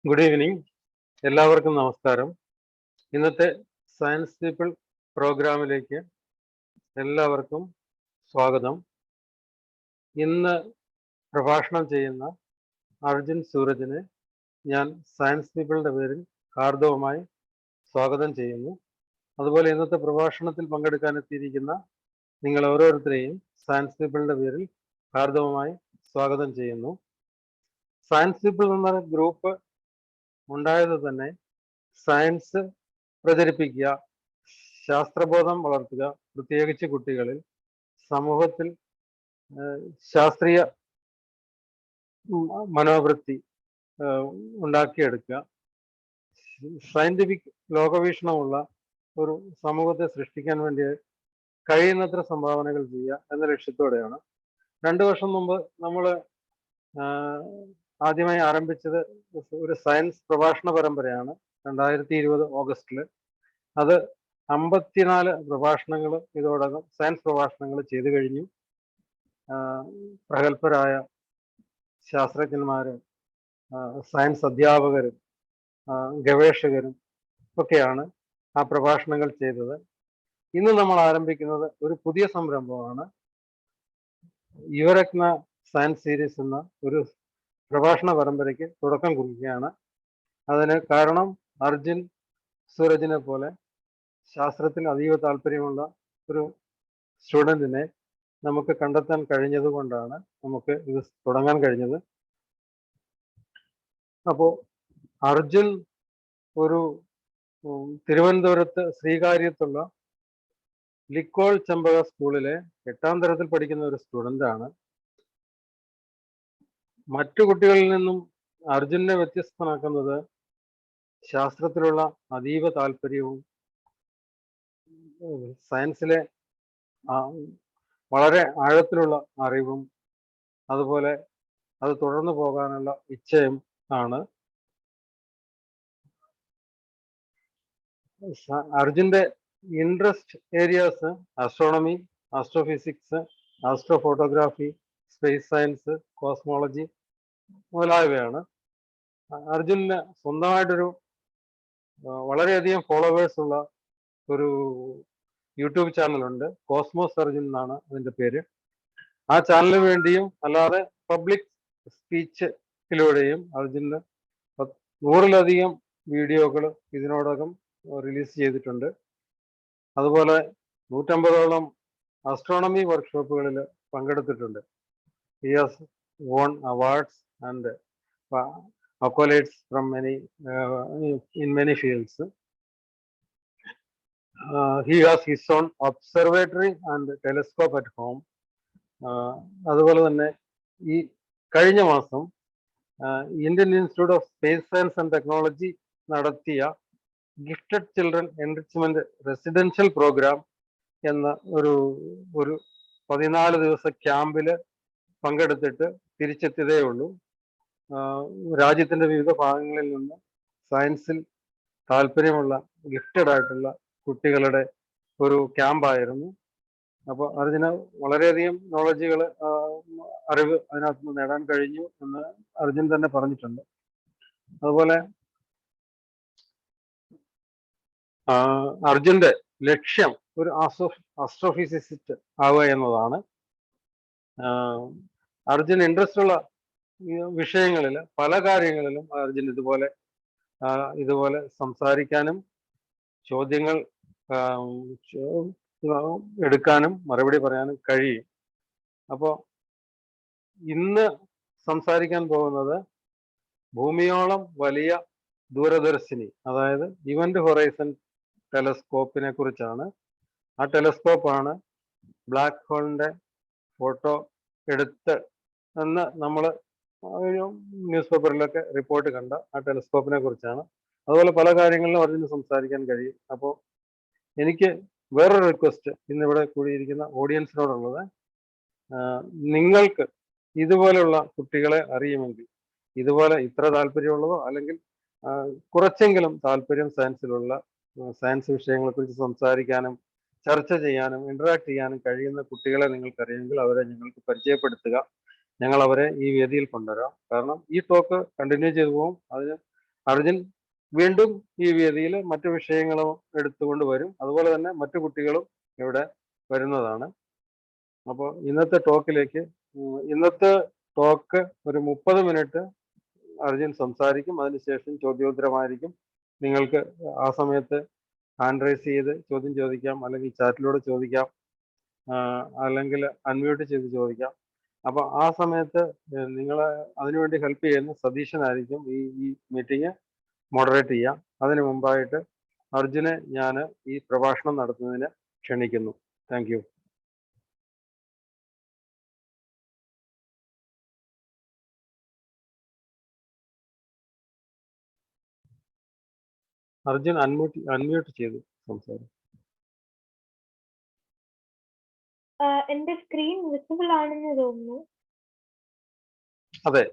Good evening. എല്ലാവർക്കും നമസ്കാരം. ഇന്നത്തെ സയൻസ് പീപ്പിൾ പ്രോഗ്രാമിലേക്ക് എല്ലാവർക്കും സ്വാഗതം. ഇന്ന് പ്രഭാഷണം ചെയ്യുന്ന അർജുൻ സൂരജിനെ ഞാൻ സയൻസ് പീപ്പിളിന്റെ പേരിൽ ഹാർദവമായി സ്വാഗതം ചെയ്യുന്നു. അതുപോലെ ഇന്നത്തെ പ്രഭാഷണത്തിൽ പങ്കെടുക്കാൻ എത്തിയിരിക്കുന്ന നിങ്ങൾ ഓരോരുത്തരെയും സയൻസ് പീപ്പിളിന്റെ പേരിൽ ഹാർദവമായി സ്വാഗതം ചെയ്യുന്നു. സയൻസ് പീപ്പിൾ എന്ന ഗ്രൂപ്പ് ഉണ്ടായത് തന്നെ സയൻസ് പ്രചരിപ്പിക്കുക, ശാസ്ത്രബോധം വളർത്തുക, പ്രത്യേകിച്ച് കുട്ടികളിൽ സമൂഹത്തിൽ ശാസ്ത്രീയ മനോവൃത്തി ഉണ്ടാക്കിയെടുക്കുക, സയന്റിഫിക് ലോകവീക്ഷണമുള്ള ഒരു സമൂഹത്തെ സൃഷ്ടിക്കാൻ വേണ്ടി കഴിയുന്നത്ര സംഭാവനകൾ ചെയ്യുക എന്ന ലക്ഷ്യത്തോടെയാണ്. 2 വർഷം മുമ്പ് നമ്മൾ ആദ്യമായി ആരംഭിച്ചത് ഒരു സയൻസ് പ്രഭാഷണ പരമ്പരയാണ് 2020 ഓഗസ്റ്റിൽ. അത് 54 പ്രഭാഷണങ്ങൾ ഇതോടകം സയൻസ് പ്രഭാഷണങ്ങൾ ചെയ്തു കഴിഞ്ഞു. പ്രഗത്ഭരായ ശാസ്ത്രജ്ഞന്മാരും സയൻസ് അധ്യാപകരും ഗവേഷകരും ഒക്കെയാണ് ആ പ്രഭാഷണങ്ങൾ ചെയ്തത്. ഇന്ന് നമ്മൾ ആരംഭിക്കുന്നത് ഒരു പുതിയ സംരംഭമാണ്. യുവരത്ന സയൻസ് സീരീസ് എന്ന ഒരു പ്രഭാഷണ പരമ്പരയ്ക്ക് തുടക്കം കുറിക്കുകയാണ്. അതിന് കാരണം അർജുൻ സൂരജിനെ പോലെ ശാസ്ത്രത്തിൽ അതീവ താല്പര്യമുള്ള ഒരു സ്റ്റുഡൻറ്റിനെ നമുക്ക് കണ്ടെത്താൻ കഴിഞ്ഞത് കൊണ്ടാണ് നമുക്ക് ഇത് തുടങ്ങാൻ കഴിഞ്ഞത്. അപ്പോൾ അർജുൻ ഒരു തിരുവനന്തപുരത്ത് ശ്രീകാര്യത്തുള്ള ലിക്കോൾ ചെമ്പക സ്കൂളിലെ 8ാം തരത്തിൽ പഠിക്കുന്ന ഒരു സ്റ്റുഡൻ്റ് ആണ്. മറ്റു കുട്ടികളിൽ നിന്നും അർജുനെ വ്യത്യസ്തനാക്കുന്നത് ശാസ്ത്രത്തിലുള്ള അതീവ താല്പര്യവും സയൻസിലെ വളരെ ആഴത്തിലുള്ള അറിവും അതുപോലെ അത് തുടർന്നു പോകാനുള്ള ഇച്ഛയും ആണ്. അർജുന്റെ interest areas astronomy, astrophysics, astrophotography, space science, cosmology മുതലായവയാണ്. അർജുന് സ്വന്തമായിട്ടൊരു വളരെയധികം ഫോളോവേഴ്സ് ഉള്ള ഒരു യൂട്യൂബ് ചാനലുണ്ട്. കോസ്മോസ് അർജുൻ എന്നാണ് അതിൻ്റെ പേര്. ആ ചാനലിന് വേണ്ടിയും അല്ലാതെ പബ്ലിക് സ്പീച്ചിലൂടെയും അർജുന് 100-ലധികം വീഡിയോകൾ ഇതിനോടകം റിലീസ് ചെയ്തിട്ടുണ്ട്. അതുപോലെ 150ഓളം ആസ്ട്രോണമി വർക്ക്ഷോപ്പുകളിൽ പങ്കെടുത്തിട്ടുണ്ട്. He has won awards and accolades from in many fields. He has his own observatory and telescope at home. അതുപോലെ തന്നെ ഈ കഴിഞ്ഞ മാസം Indian institute of space science and technology നടത്തിയ gifted children enrichment residential programme എന്ന ഒരു 14 ദിവസ ക്യാമ്പിൽ പങ്കെടുത്തിട്ട് തിരിച്ചെത്തിയതേ ഉള്ളൂ. രാജ്യത്തിന്റെ വിവിധ ഭാഗങ്ങളിൽ നിന്ന് സയൻസിൽ താല്പര്യമുള്ള ഗിഫ്റ്റഡ് ആയിട്ടുള്ള കുട്ടികളുടെ ഒരു ക്യാമ്പായിരുന്നു. അപ്പോൾ അതിന് വളരെയധികം നോളജുകൾ, അറിവ് അതിനകത്ത് നിന്ന് നേടാൻ കഴിഞ്ഞു എന്ന് അർജുൻ തന്നെ പറഞ്ഞിട്ടുണ്ട്. അതുപോലെ അർജുന്റെ ലക്ഷ്യം ഒരു ആസ്ട്രോഫിസിസ്റ്റ് ആവുക എന്നതാണ്. അർജുൻ ഇൻട്രസ്റ്റ് ഉള്ള വിഷയങ്ങളിൽ പല കാര്യങ്ങളിലും അർജുൻ ഇതുപോലെ സംസാരിക്കാനും ചോദ്യങ്ങൾ എടുക്കാനും മറുപടി പറയാനും കഴിയും. അപ്പോൾ ഇന്ന് സംസാരിക്കാൻ പോകുന്നത് ഭൂമിയോളം വലിയ ദൂരദർശിനി, അതായത് ഇവന്റ് ഹൊറൈസൺ ടെലസ്കോപ്പിനെ കുറിച്ചാണ്. ആ ടെലസ്കോപ്പാണ് ബ്ലാക്ക് ഹോളിന്റെ ഫോട്ടോ എടുത്ത് എന്ന് നമ്മൾ ന്യൂസ് പേപ്പറിലൊക്കെ റിപ്പോർട്ട് കണ്ട ആ ടെലസ്കോപ്പിനെ കുറിച്ചാണ്. അതുപോലെ പല കാര്യങ്ങളിലും അതിന് സംസാരിക്കാൻ കഴിയും. അപ്പോൾ എനിക്ക് വേറൊരു റിക്വസ്റ്റ് ഇന്നിവിടെ കൂടിയിരിക്കുന്ന ഓഡിയൻസിനോടുള്ളത്, നിങ്ങൾക്ക് ഇതുപോലെയുള്ള കുട്ടികളെ അറിയുമെങ്കിൽ, ഇതുപോലെ ഇത്ര താല്പര്യമുള്ളതോ അല്ലെങ്കിൽ കുറച്ചെങ്കിലും താല്പര്യം സയൻസ് വിഷയങ്ങളെ കുറിച്ച് സംസാരിക്കാനും ചർച്ച ചെയ്യാനും ഇന്ററാക്ട് ചെയ്യാനും കഴിയുന്ന കുട്ടികളെ നിങ്ങൾക്കറിയാമെങ്കിൽ അവരെ ഞങ്ങൾക്ക് പരിചയപ്പെടുത്തുക. ഞങ്ങൾ അവരെ ഈ വേദിയിൽ കൊണ്ടുവരാം. കാരണം ഈ ടോക്ക് കണ്ടിന്യൂ ചെയ്തു പോകും. അതിന് അർജുൻ വീണ്ടും ഈ വേദിയിൽ മറ്റു വിഷയങ്ങളും എടുത്തുകൊണ്ട് വരും. അതുപോലെ തന്നെ മറ്റു കുട്ടികളും ഇവിടെ വരുന്നതാണ്. അപ്പോൾ ഇന്നത്തെ ടോക്കിലേക്ക് ഇന്നത്തെ ടോക്ക് ഒരു 30 മിനിറ്റ് അർജുൻ സംസാരിക്കും. അതിനുശേഷം ചോദ്യോത്തരമായിരിക്കും. നിങ്ങൾക്ക് ആ സമയത്ത് ഹാൻഡ് റൈസ് ചെയ്ത് ചോദ്യം ചോദിക്കാം, അല്ലെങ്കിൽ ചാറ്റിലൂടെ ചോദിക്കാം, അല്ലെങ്കിൽ അൺമ്യൂട്ട് ചെയ്ത് ചോദിക്കാം. അപ്പോൾ ആ സമയത്ത് നിങ്ങളെ അതിനുവേണ്ടി ഹെൽപ്പ് ചെയ്യുന്ന സതീശനായിരിക്കും ഈ മീറ്റിംഗ് മോഡറേറ്റ് ചെയ്യാം. അതിനു മുമ്പായിട്ട് അർജുനെ ഞാൻ ഈ പ്രഭാഷണം നടത്തുന്നതിന് ക്ഷണിക്കുന്നു. Thank you. അർജുൻ അൺമ്യൂട്ട് ചെയ്തു സംസാരിക്കും. എന്റെ സ്ക്രീൻ വിസിബിൾ ആണെന്ന് തോന്നുന്നു. അതെ.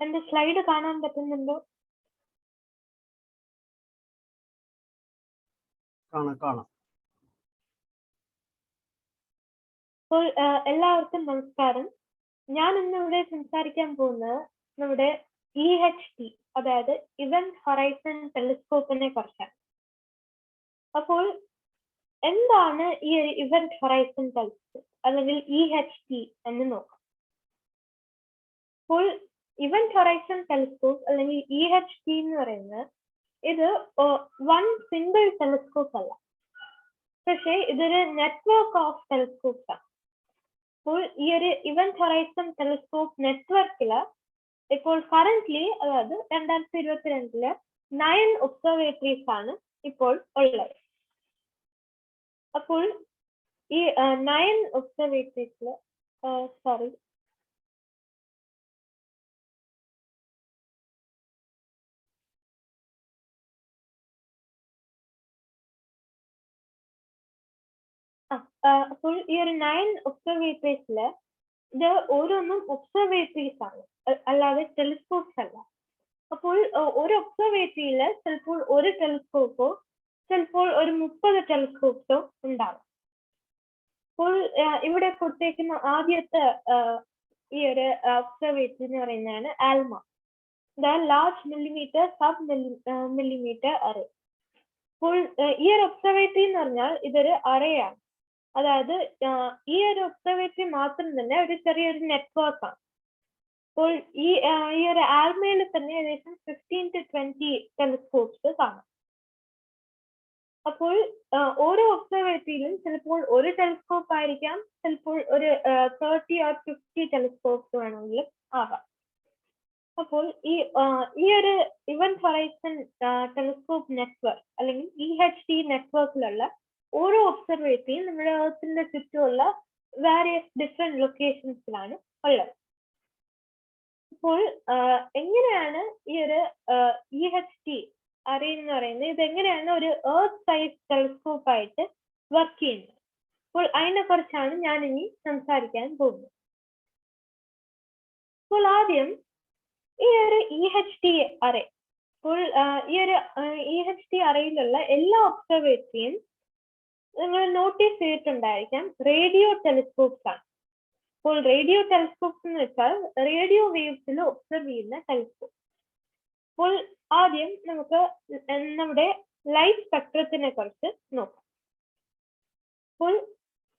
എന്റെ സ്ലൈഡ് കാണാൻ പറ്റുന്നുണ്ടോ? കാണാം. അപ്പോൾ എല്ലാവർക്കും നമസ്കാരം. ഞാൻ ഇന്ന് ഇവിടെ സംസാരിക്കാൻ പോകുന്നത് നമ്മുടെ EHT, അതായത് ഇവന്റ് ഹൊറൈസൺ ടെലിസ്കോപ്പിനെ കുറിച്ചാണ്. അപ്പോൾ എന്താണ് ഈ ഒരു ഇവന്റ് ഹൊറൈസൺ ടെലിസ്കോപ്പ് അല്ലെങ്കിൽ EHT എന്ന് നോക്കാം. അപ്പോൾ ഇവന്റ് ഹൊറൈസൺ ടെലിസ്കോപ്പ് അല്ലെങ്കിൽ EHT എന്ന് പറയുന്നത് ഇത് വൺ സിംഗിൾ ടെലിസ്കോപ്പ് അല്ല, പക്ഷേ ഇതൊരു നെറ്റ്വർക്ക് ഓഫ് ടെലിസ്കോപ്സ് ആണ്. അപ്പോൾ ഈ ഒരു ഇവന്റ് ഹൊറൈസൺ ടെലിസ്കോപ്പ് നെറ്റ്വർക്കില് ഇപ്പോൾ കറന്റ്ലി, അതായത് 2022 9 ഒബ്സർവേറ്ററീസ് ആണ് ഇപ്പോൾ ഉള്ളത്. അപ്പോൾ ഈ 9 ഒബ്സർവേറ്ററീസില് അപ്പോൾ ഈ ഒരു 9 ഒബ്സർവേറ്ററീസില് ഇത് ഓരോന്നും ഒബ്സർവേറ്ററീസ് ആണ്, അല്ലാതെ ടെലിസ്കോപ്സ് അല്ല. അപ്പോൾ ഒരു ഒബ്സർവേറ്ററിയില് ചിലപ്പോൾ ഒരു ടെലിസ്കോപ്പോ ചിലപ്പോൾ ഒരു 30 ടെലിസ്കോപ്സോ ഉണ്ടാവും. അപ്പോൾ ഇവിടെ കൊടുത്തേക്കുന്ന ആദ്യത്തെ ഈ ഒരു ഒബ്സർവേറ്ററി എന്ന് പറയുന്നതാണ് Alma, large millimetre sub millimetre array. അപ്പോൾ ഈ ഒരു ഒബ്സർവേറ്ററി എന്ന് പറഞ്ഞാൽ ഇതൊരു അറേയാണ്. അതായത് ഈ ഒരു ഒബ്സർവേറ്ററി മാത്രം തന്നെ ഒരു ചെറിയൊരു നെറ്റ്വർക്കാണ്. അപ്പോൾ ഈ ഒരു ആൽമയിൽ തന്നെ ഏകദേശം 15 to 20 ടെലിസ്കോപ്സ് കാണാം. അപ്പോൾ ഓരോ ഒബ്സർവേറ്ററിയിലും ചിലപ്പോൾ ഒരു ടെലിസ്കോപ്പ് ആയിരിക്കാം, ചിലപ്പോൾ ഒരു 30 or 50 ടെലിസ്കോപ്സ് വേണമെങ്കിലും ആകാം. അപ്പോൾ ഈ ഒരു ഇവന്റ് ഹൊറൈസൺ ടെലിസ്കോപ്പ് നെറ്റ്വർക്ക് അല്ലെങ്കിൽ EHT നെറ്റ്വർക്കിലുള്ള ഓരോ ഒബ്സർവേറ്ററിയും നമ്മുടെ എർത്തിന്റെ ചുറ്റുമുള്ള വേരിയസ് ഡിഫറെന്റ് ലൊക്കേഷൻസിലാണ് ഉള്ളത്. അപ്പോൾ എങ്ങനെയാണ് ഈ ഒരു EHT അറേ എന്ന് പറയുന്നത്, ഇതെങ്ങനെയാണ് ഒരു എർത്ത് സൈസ് ടെലിസ്കോപ്പ് ആയിട്ട് വർക്ക് ചെയ്യുന്നത്? അപ്പോൾ അതിനെ കുറിച്ചാണ് ഞാൻ ഇനി സംസാരിക്കാൻ പോകുന്നത്. അപ്പോൾ ആദ്യം ഈ ഒരു EHT അറേ, അപ്പോൾ ഈ ഒരു EHT അറേയിലുള്ള എല്ലാ ഒബ്സർവേറ്ററിയും നിങ്ങൾ നോട്ടീസ് ചെയ്തിട്ടുണ്ടായിരിക്കാം റേഡിയോ ടെലിസ്കോപ്സ് ആണ്. അപ്പോൾ റേഡിയോ ടെലിസ്കോപ്സ് എന്ന് വെച്ചാൽ റേഡിയോ വേവ്സിൽ ഒബ്സർവ് ചെയ്യുന്ന ടെലിസ്കോപ്പ്. അപ്പോൾ ആദ്യം നമുക്ക് നമ്മുടെ ലൈറ്റ് സ്പെക്ട്രത്തിനെ കുറിച്ച് നോക്കാം. അപ്പോൾ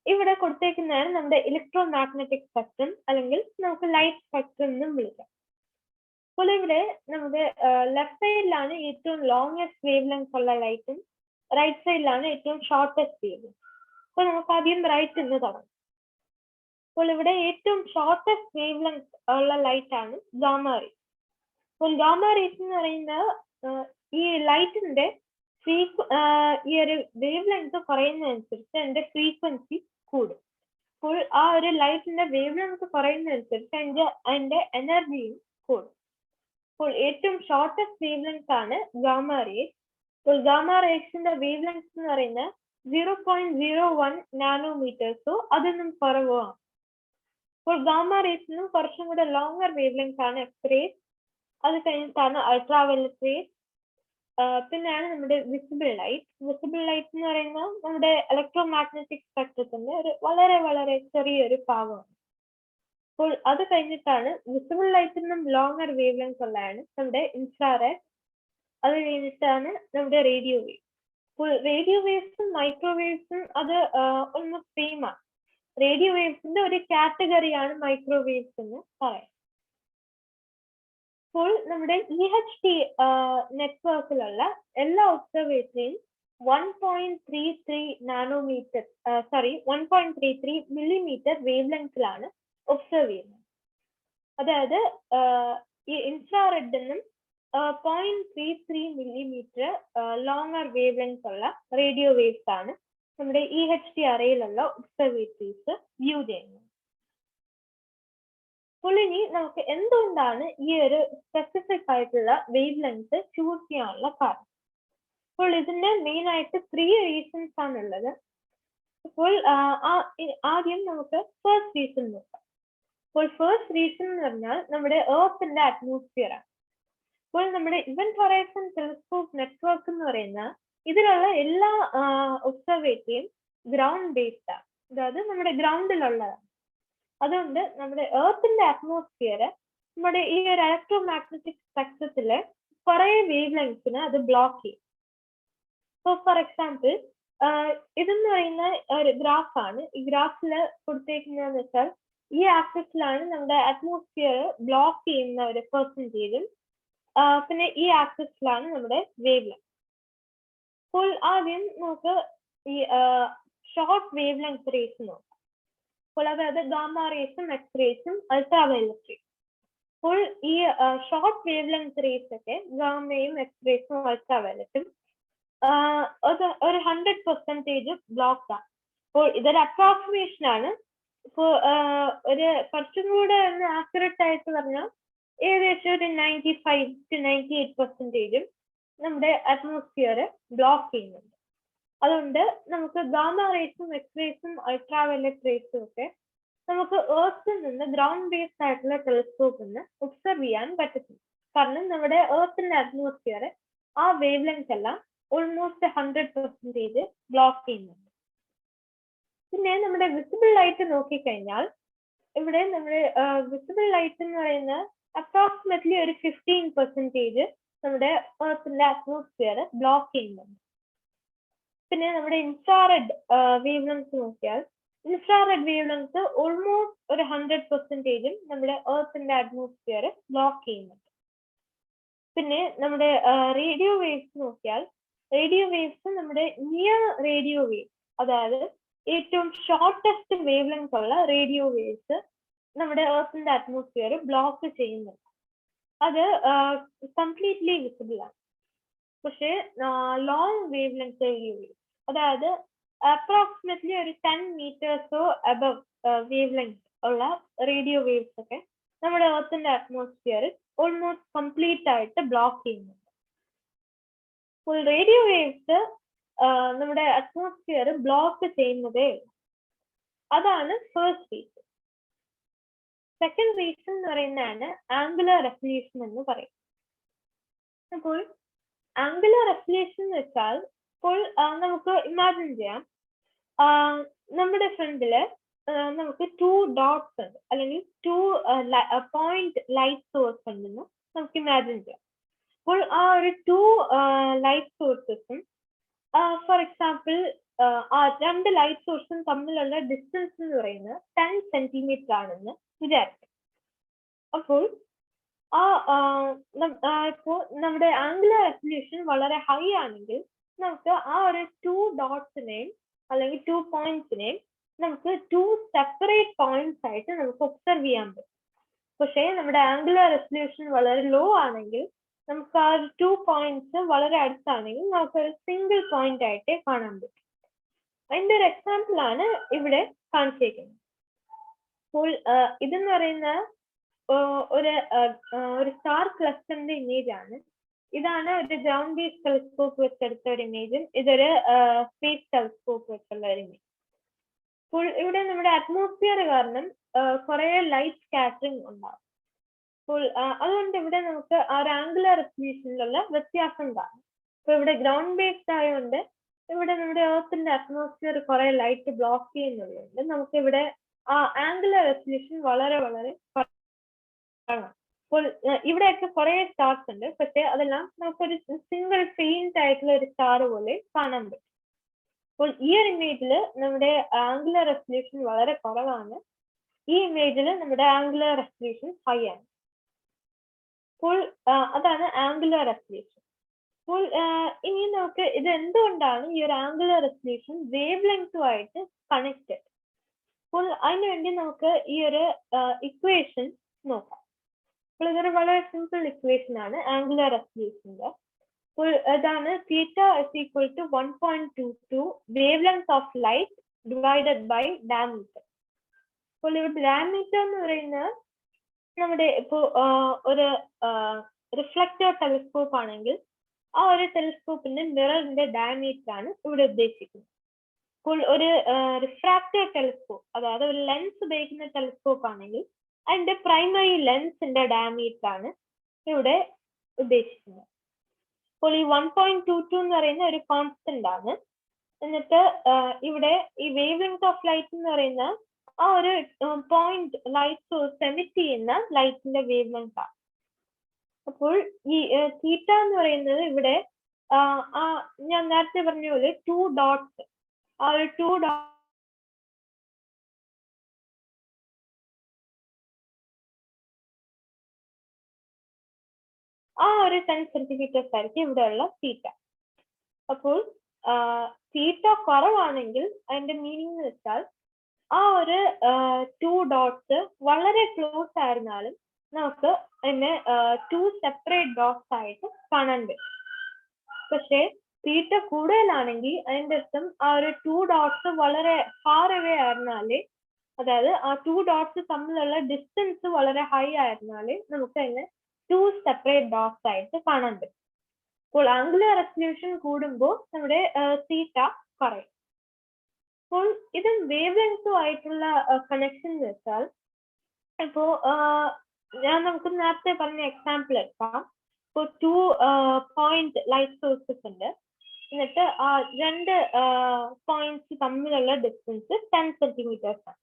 ഇവിടെ കൊടുത്തേക്കുന്നതാണ് നമ്മുടെ ഇലക്ട്രോ മാഗ്നറ്റിക് സ്പെക്ട്രം, അല്ലെങ്കിൽ നമുക്ക് ലൈറ്റ് സ്പെക്ട്രം എന്നും വിളിക്കാം. അപ്പോൾ ഇവിടെ നമ്മുടെ ലെഫ്റ്റ് സൈഡിലാണ് ഏറ്റവും ലോങ്സ്റ്റ് വേവ് ലെങ്ത് ഉള്ള ലൈറ്റും റൈറ്റ് സൈഡിലാണ് ഏറ്റവും ഷോർട്ടസ്റ്റ് വേവ് ലെങ്ത്. അപ്പോൾ നമുക്ക് ആദ്യം റൈറ്റ് എന്ന് തുടങ്ങാം. അപ്പോൾ ഇവിടെ ഏറ്റവും ഷോർട്ടസ്റ്റ് വേവ് ലെങ്ത് ഉള്ള ലൈറ്റ് ആണ് ഗാമ റേസ്. അപ്പോൾ ഗാമ റേസ് എന്ന് പറയുന്ന ഈ ലൈറ്റിന്റെ ഈ ഒരു വേവ് ലെങ്ത് കുറയുന്നതനുസരിച്ച് അതിന്റെ ഫ്രീക്വൻസി കൂടും. അപ്പോൾ ആ ഒരു ലൈറ്റിന്റെ വേവ് ലെങ്ത് കുറയുന്നതനുസരിച്ച് അതിന്റെ എനർജിയും കൂടും. അപ്പോൾ ഏറ്റവും ഷോർട്ടസ്റ്റ് വേവ് ലെങ്ത് ആണ് ഗാമ റേസ്. അപ്പോൾ ഗാമ റേസിന്റെ വേവ് ലെങ്ത് എന്ന് പറയുന്നത് 0.01 നാനോമീറ്റേഴ്സോ അതിനും കുറവാണ്. അപ്പോൾ ഗാമ റേസിനും കുറച്ചും കൂടെ ലോങ്ങർ വേവ് ലെങ്ത് ആണ് എക്സ്റേസ്. അത് കഴിഞ്ഞിട്ടാണ് അൾട്രാവയലറ്റ് റേസ്. പിന്നെയാണ് നമ്മുടെ വിസിബിൾ ലൈറ്റ്. വിസിബിൾ ലൈറ്റ് എന്ന് പറയുന്നത് നമ്മുടെ ഇലക്ട്രോ മാഗ്നറ്റിക് സ്പെക്ട്രത്തിന്റെ ഒരു വളരെ വളരെ ചെറിയൊരു ഭാഗമാണ്. അപ്പോൾ അത് കഴിഞ്ഞിട്ടാണ് വിസിബിൾ ലൈറ്റിനും ലോങ്ങർ വേവ് ലെങ്ത് ഉള്ളതാണ് നമ്മുടെ ഇൻഫ്രാറെഡ്. അത് കഴിഞ്ഞിട്ടാണ് നമ്മുടെ റേഡിയോ വേവ്. അപ്പോൾ റേഡിയോ വേവ്സും മൈക്രോവേവ്സും അത് ഓൾമോസ്റ്റ് സെയിം ആണ്. റേഡിയോ വേവ്സിന്റെ ഒരു കാറ്റഗറിയാണ് മൈക്രോവേവ്സ് എന്ന് പറയാം. അപ്പോൾ നമ്മുടെ EHT നെറ്റ്വർക്കിലുള്ള എല്ലാ ഒബ്സർവേറ്ററിയും 1.33 നാനോമീറ്റർ 1.33 മില്ലിമീറ്റർ വേവ് ലെങ്ത്തിലാണ് ഒബ്സർവ് ചെയ്യുന്നത്. അതായത് ഈ ഇൻഫ്രാറെഡിനും 0.33 മില്ലിമീറ്റർ ലോങ്ങർ വേവ് ലെങ്ത് ഉള്ള റേഡിയോ വേവ്സ് ആണ് നമ്മുടെ EHT അറയിലുള്ള ഒബ്സർവേറ്ററീസ് വ്യൂ ചെയ്യുന്നത്. അപ്പോൾ ഇനി നമുക്ക് എന്തുകൊണ്ടാണ് ഈ ഒരു സ്പെസിഫിക് ആയിട്ടുള്ള വേവ് ലെങ്ത് ചൂസ് ചെയ്യാനുള്ള കാരണം? അപ്പോൾ ഇതിന്റെ മെയിൻ ആയിട്ട് 3 റീസൺസ് ആണുള്ളത്. അപ്പോൾ ആദ്യം നമുക്ക് ഫസ്റ്റ് റീസൺ നോക്കാം. അപ്പോൾ ഫസ്റ്റ് റീസൺ എന്ന് പറഞ്ഞാൽ നമ്മുടെ എർത്തിന്റെ അറ്റ്മോസ്ഫിയർ ആണ്. അപ്പോൾ നമ്മുടെ ഇവന്റ് ഹൊറൈസൺ ടെലിസ്കോപ്പ് നെറ്റ്വർക്ക് എന്ന് പറയുന്ന ഇതിലുള്ള എല്ലാ ഒബ്സർവേറ്ററിയും ഗ്രൗണ്ട് ബേസ്ഡ് ആണ്. അതായത് നമ്മുടെ ഗ്രൗണ്ടിലുള്ളതാണ്. അതുകൊണ്ട് നമ്മുടെ എർത്തിന്റെ അറ്റ്മോസ്ഫിയർ നമ്മുടെ ഈ ഒരു ഇലക്ട്രോ മാഗ്നറ്റിക് സ്പെക്ട്രത്തിലെ കുറെ വേവ് ലെങ്സിന് അത് ബ്ലോക്ക് ചെയ്യും. സോ ഫോർ എക്സാമ്പിൾ ഇതെന്ന് പറയുന്ന ഒരു ഗ്രാഫ് ആണ്. ഈ ഗ്രാഫിൽ കൊടുത്തേക്കുന്നതെന്ന് വെച്ചാൽ ഈ ആക്സിസിലാണ് നമ്മുടെ അറ്റ്മോസ്ഫിയർ ബ്ലോക്ക് ചെയ്യുന്ന ഒരു പെർസെൻറ്റേജും പിന്നെ ഈ ആക്സിസിലാണ് നമ്മുടെ വേവ് ലെങ്ത്. അപ്പോൾ ആദ്യം നമുക്ക് ഈ ഷോർട്ട് വേവ് ലെങ്ത് റേസ് നോക്കാം. അപ്പോൾ അതായത് ഗാമ റേസും എക്സ് റേസും അൾട്രാവയലറ്റ് റേസ്. അപ്പോൾ ഈ ഷോർട്ട് വേവ് ലെങ്ത് റേസ് ഒക്കെ ഗാമയും എക്സ് റേസും അൾട്രാവയലറ്റും ഒരു 100% ബ്ലോക്ക് ആണ്. അപ്പോൾ ഇതൊരു അപ്രോക്സിമേഷൻ ആണ്. ഇപ്പോൾ ഒരു കുറച്ചും കൂടെ ഒന്ന് ആക്യുറേറ്റ് ആയിട്ട് പറഞ്ഞാൽ ഏകദേശം ഒരു 95 to 98% നമ്മുടെ അറ്റ്മോസ്ഫിയർ ബ്ലോക്ക് ചെയ്യുന്നുണ്ട്. അതുകൊണ്ട് നമുക്ക് ഗാമ റേസും എക്സ് റേസും അൾട്രാവയലറ്റ് റേസും ഒക്കെ നമുക്ക് എർത്തിൽ നിന്ന് ഗ്രൗണ്ട് ബേസ്ഡ് ആയിട്ടുള്ള ടെലിസ്കോപ്പിൽ നിന്ന് ഒബ്സർവ് ചെയ്യാൻ പറ്റത്തില്ല. കാരണം നമ്മുടെ എർത്തിന്റെ അറ്റ്മോസ്ഫിയർ ആ വേവ് ലെങ്ത് എല്ലാം ഓൾമോസ്റ്റ് 100% ബ്ലോക്ക് ചെയ്യുന്നുണ്ട്. പിന്നെ നമ്മുടെ വിസിബിൾ ലൈറ്റ് നോക്കിക്കഴിഞ്ഞാൽ ഇവിടെ നമ്മുടെ വിസിബിൾ ലൈറ്റ് എന്ന് പറയുന്ന അപ്രോക്സിമറ്റ്ലി ഒരു 15% നമ്മുടെ എർത്തിന്റെ അറ്റ്മോസ്ഫിയർ ബ്ലോക്ക് ചെയ്യുന്നുണ്ട്. പിന്നെ നമ്മുടെ ഇൻഫ്രാറെഡ് വേവ് ലെങ്ത് നോക്കിയാൽ ഇൻഫ്രാറെഡ് വേവ് ലെങ്ത് ഓൾമോസ്റ്റ് ഒരു 100% നമ്മുടെ എർത്തിന്റെ അറ്റ്മോസ്ഫിയർ ബ്ലോക്ക് ചെയ്യുന്നുണ്ട്. പിന്നെ നമ്മുടെ റേഡിയോ വേവ്സ് നോക്കിയാൽ റേഡിയോ വേവ്സ് നമ്മുടെ നിയർ റേഡിയോ വേവ്, അതായത് ഏറ്റവും ഷോർട്ടസ്റ്റ് വേവ് ലെങ്ത് ഉള്ള റേഡിയോ വേവ്സ് നമ്മുടെ എർത്തിന്റെ അറ്റ്മോസ്ഫിയർ ബ്ലോക്ക് ചെയ്യുന്നുണ്ട്. അത് കംപ്ലീറ്റ്ലി വിസിബിൾ ആണ്. പക്ഷേ long wave length radio wave, അതായത് അപ്രോക്സിമറ്റ്ലി ഒരു 10 meters അബവ് വേവ് ലെങ്ത് ഉള്ള റേഡിയോ വേവ്സ് ഒക്കെ നമ്മുടെ എർത്തിന്റെ അറ്റ്മോസ്ഫിയർ ഓൾമോസ്റ്റ് കംപ്ലീറ്റ് ആയിട്ട് ബ്ലോക്ക് ചെയ്യുന്നുണ്ട്. അപ്പോൾ റേഡിയോ വേവ്സ് നമ്മുടെ അറ്റ്മോസ്ഫിയർ ബ്ലോക്ക് ചെയ്യുന്നതേ ഉള്ളൂ. അതാണ് ഫസ്റ്റ് റീസൺ. സെക്കൻഡ് റീസൺ എന്ന് പറയുന്നതാണ് ആംഗുലർ റെഫ്ലക്ഷൻ എന്ന് പറയും. അപ്പോൾ ആംഗുലർ റെഫ്ലക്ഷൻ എന്ന് വെച്ചാൽ ഇപ്പോൾ നമുക്ക് ഇമാജിൻ ചെയ്യാം, നമ്മുടെ ഫ്രണ്ടില് നമുക്ക് 2 dots ഉണ്ട്, അല്ലെങ്കിൽ 2 point ലൈറ്റ് സോഴ്സ് ഉണ്ടെന്ന് നമുക്ക് ഇമാജിൻ ചെയ്യാം. അപ്പോൾ ആ ഒരു 2 ലൈറ്റ് സോഴ്സസും ഫോർ എക്സാമ്പിൾ ആ 2 ലൈറ്റ് സോഴ്സും തമ്മിലുള്ള ഡിസ്റ്റൻസ് എന്ന് പറയുന്നത് 10 centimeter ആണെന്ന് വിചാരിക്കും. അപ്പോൾ ഇപ്പോൾ നമ്മുടെ ആംഗുലർ റെസല്യൂഷൻ വളരെ ഹൈ ആണെങ്കിൽ നമുക്ക് ആ ഒരു 2 ഡോട്ട്സിനെയും അല്ലെങ്കിൽ 2 പോയിന്റ്സിനെയും നമുക്ക് 2 സെപ്പറേറ്റ് പോയിന്റ്സ് ആയിട്ട് നമുക്ക് ഒബ്സർവ് ചെയ്യാൻ പറ്റും. പക്ഷേ നമ്മുടെ ആംഗുലർ റെസല്യൂഷൻ വളരെ ലോ ആണെങ്കിൽ നമുക്ക് ആ 2 പോയിന്റ്സ് വളരെ അടുത്താണെങ്കിൽ നമുക്ക് ഒരു സിംഗിൾ പോയിന്റ് ആയിട്ടേ കാണാൻ പറ്റും. അതിന്റെ ഒരു എക്സാമ്പിൾ ആണ് ഇവിടെ കാണിച്ചിരിക്കുന്നത്. അപ്പോൾ ഇതെന്ന് പറയുന്ന ഒരു സ്റ്റാർ ക്ലസ്റ്ററിന്റെ ഇമേജ് ആണ്. ഇതാണ് ഒരു ഗ്രൗണ്ട് ബേസ്ഡ് ടെലിസ്കോപ്പ് വെച്ചെടുത്ത ഒരു ഇമേജും ഇതൊരു സ്പേസ് ടെലിസ്കോപ്പ് വെച്ചുള്ള ഒരു ഇമേജ്. അപ്പോൾ ഇവിടെ നമ്മുടെ അറ്റ്മോസ്ഫിയർ കാരണം കുറെ ലൈറ്റ് സ്കാറ്ററിംഗ് ഉണ്ടാവും. അപ്പോൾ അതുകൊണ്ട് ഇവിടെ നമുക്ക് ആ ഒരു ആംഗുലർ റെസല്യൂഷനിലുള്ള വ്യത്യാസം കാണാം. അപ്പൊ ഇവിടെ ഗ്രൗണ്ട് ബേസ്ഡ് ആയതുകൊണ്ട് ഇവിടെ നമ്മുടെ എർത്തിന്റെ അറ്റ്മോസ്ഫിയർ കുറെ ലൈറ്റ് ബ്ലോക്ക് ചെയ്യുന്നതുകൊണ്ട് നമുക്ക് ഇവിടെ ആ ആംഗുലർ റെസല്യൂഷൻ വളരെ വളരെ കുറവാണ്. അപ്പോൾ ഇവിടെയൊക്കെ കുറെ സ്റ്റാർസ് ഉണ്ട്, പക്ഷെ അതെല്ലാം നമുക്കൊരു സിംഗിൾ ഫെയിന്റ് ആയിട്ടുള്ള ഒരു സ്റ്റാർ പോലെ കാണാൻ പറ്റും. അപ്പോൾ ഈ ഒരു ഇമേജിൽ നമ്മുടെ ആംഗുലർ റെസല്യൂഷൻ വളരെ കുറവാണ്, ഈ ഇമേജിൽ നമ്മുടെ ആംഗുലർ റെസല്യൂഷൻ ഹൈ ആണ്. അപ്പോൾ അതാണ് ആംഗുലർ റെസല്യൂഷൻ. അപ്പോൾ ഇനി നമുക്ക് ഇത് എന്തുകൊണ്ടാണ് ഈ ഒരു ആംഗുലർ റെസല്യൂഷൻ വേവ് ലെങ്തുമായിട്ട് കണക്റ്റഡ്. അപ്പോൾ അതിനുവേണ്ടി നമുക്ക് ഈ ഒരു ഇക്വേഷൻ നോക്കാം. അപ്പോൾ ഇതൊരു വളരെ സിമ്പിൾ ഇക്വേഷൻ ആണ് ആംഗുലർ റെസല്യൂഷന്റെ. അപ്പോൾ അതാണ് theta is equal to 1.22 wavelength of light divided by diameter. അപ്പോൾ ഇവിടെ ഡയമീറ്റർ എന്ന് പറയുന്നത് നമ്മുടെ ഇപ്പോ ഒരു റിഫ്ലക്റ്റർ ടെലിസ്കോപ്പ് ആണെങ്കിൽ ആ ഒരു ടെലിസ്കോപ്പിന്റെ മിററിന്റെ ഡയമീറ്റർ ആണ് ഇവിടെ ഉദ്ദേശിക്കുന്നത്. അപ്പോൾ ഒരു റിഫ്രാക്റ്റർ ടെലിസ്കോപ്പ്, അതായത് ഒരു ലെൻസ് ഉപയോഗിക്കുന്ന ടെലിസ്കോപ്പ് ആണെങ്കിൽ അതിന്റെ പ്രൈമറി ലെൻസിന്റെ ഡയമീറ്റർ ആണ് ഇവിടെ ഉദ്ദേശിക്കുന്നത്. അപ്പോൾ ഈ 1.22 എന്ന് പറയുന്ന ഒരു കോൺസ്റ്റന്റ് ആണ്. എന്നിട്ട് ഇവിടെ ഈ വേവ് ലെങ്ത് ഓഫ് ലൈറ്റ് എന്ന് പറയുന്ന ആ ഒരു പോയിന്റ് ലൈറ്റ് സോഴ്സ് എമിറ്റ് ചെയ്യുന്ന ലൈറ്റിന്റെ വേവ് ലെങ്ത് ആണ്. അപ്പോൾ ഈ തീറ്റ എന്ന് പറയുന്നത് ഇവിടെ ഞാൻ നേരത്തെ പറഞ്ഞ പോലെ 2 ഡോട്ട്സ്, ആ ഒരു 2 ഡോട്ട് ആ ഒരു 10 സെന്റിമീറ്റേഴ്സ് ആയിരിക്കും ഇവിടെയുള്ള തീറ്റ. അപ്പോൾ തീറ്റ കുറവാണെങ്കിൽ അതിന്റെ മീനിങ് എന്ന് വെച്ചാൽ ആ ഒരു 2 ഡോട്ട്സ് വളരെ ക്ലോസ് ആയിരുന്നാലും നമുക്ക് അതിനെ 2 സെപ്പറേറ്റ് ഡോട്ട്സ് ആയിട്ട് കാണാൻ പറ്റും. പക്ഷെ തീറ്റ കൂടുതലാണെങ്കിൽ അതിന്റെ അർത്ഥം ആ ഒരു 2 ഡോട്ട്സ് വളരെ ഫാർ അവേ ആയിരുന്നാലേ, അതായത് ആ 2 ഡോട്ട്സ് തമ്മിലുള്ള ഡിസ്റ്റൻസ് വളരെ ഹൈ ആയിരുന്നാലേ നമുക്ക് അതിനെ 2 സെപ്പറേറ്റ് ഡോട്ട്സ് ആയിട്ട് കാണാൻ പറ്റും. അപ്പോൾ ആംഗുലർ റെസല്യൂഷൻ കൂടുമ്പോൾ നമ്മുടെ തീറ്റ കുറയും. അപ്പോൾ ഇത് വേവ് ലെങ്തും ആയിട്ടുള്ള കണക്ഷൻ എന്ന് വെച്ചാൽ, ഇപ്പോ നമുക്ക് നേരത്തെ പറഞ്ഞ എക്സാമ്പിൾ എടുക്കാം. ഇപ്പോൾ 2 പോയിന്റ് ലൈറ്റ് സോഴ്സസ് ഉണ്ട്, എന്നിട്ട് ആ 2 പോയിന്റ്സ് തമ്മിലുള്ള ഡിസ്റ്റൻസ് 10 സെന്റിമീറ്റേഴ്സ് ആണ്.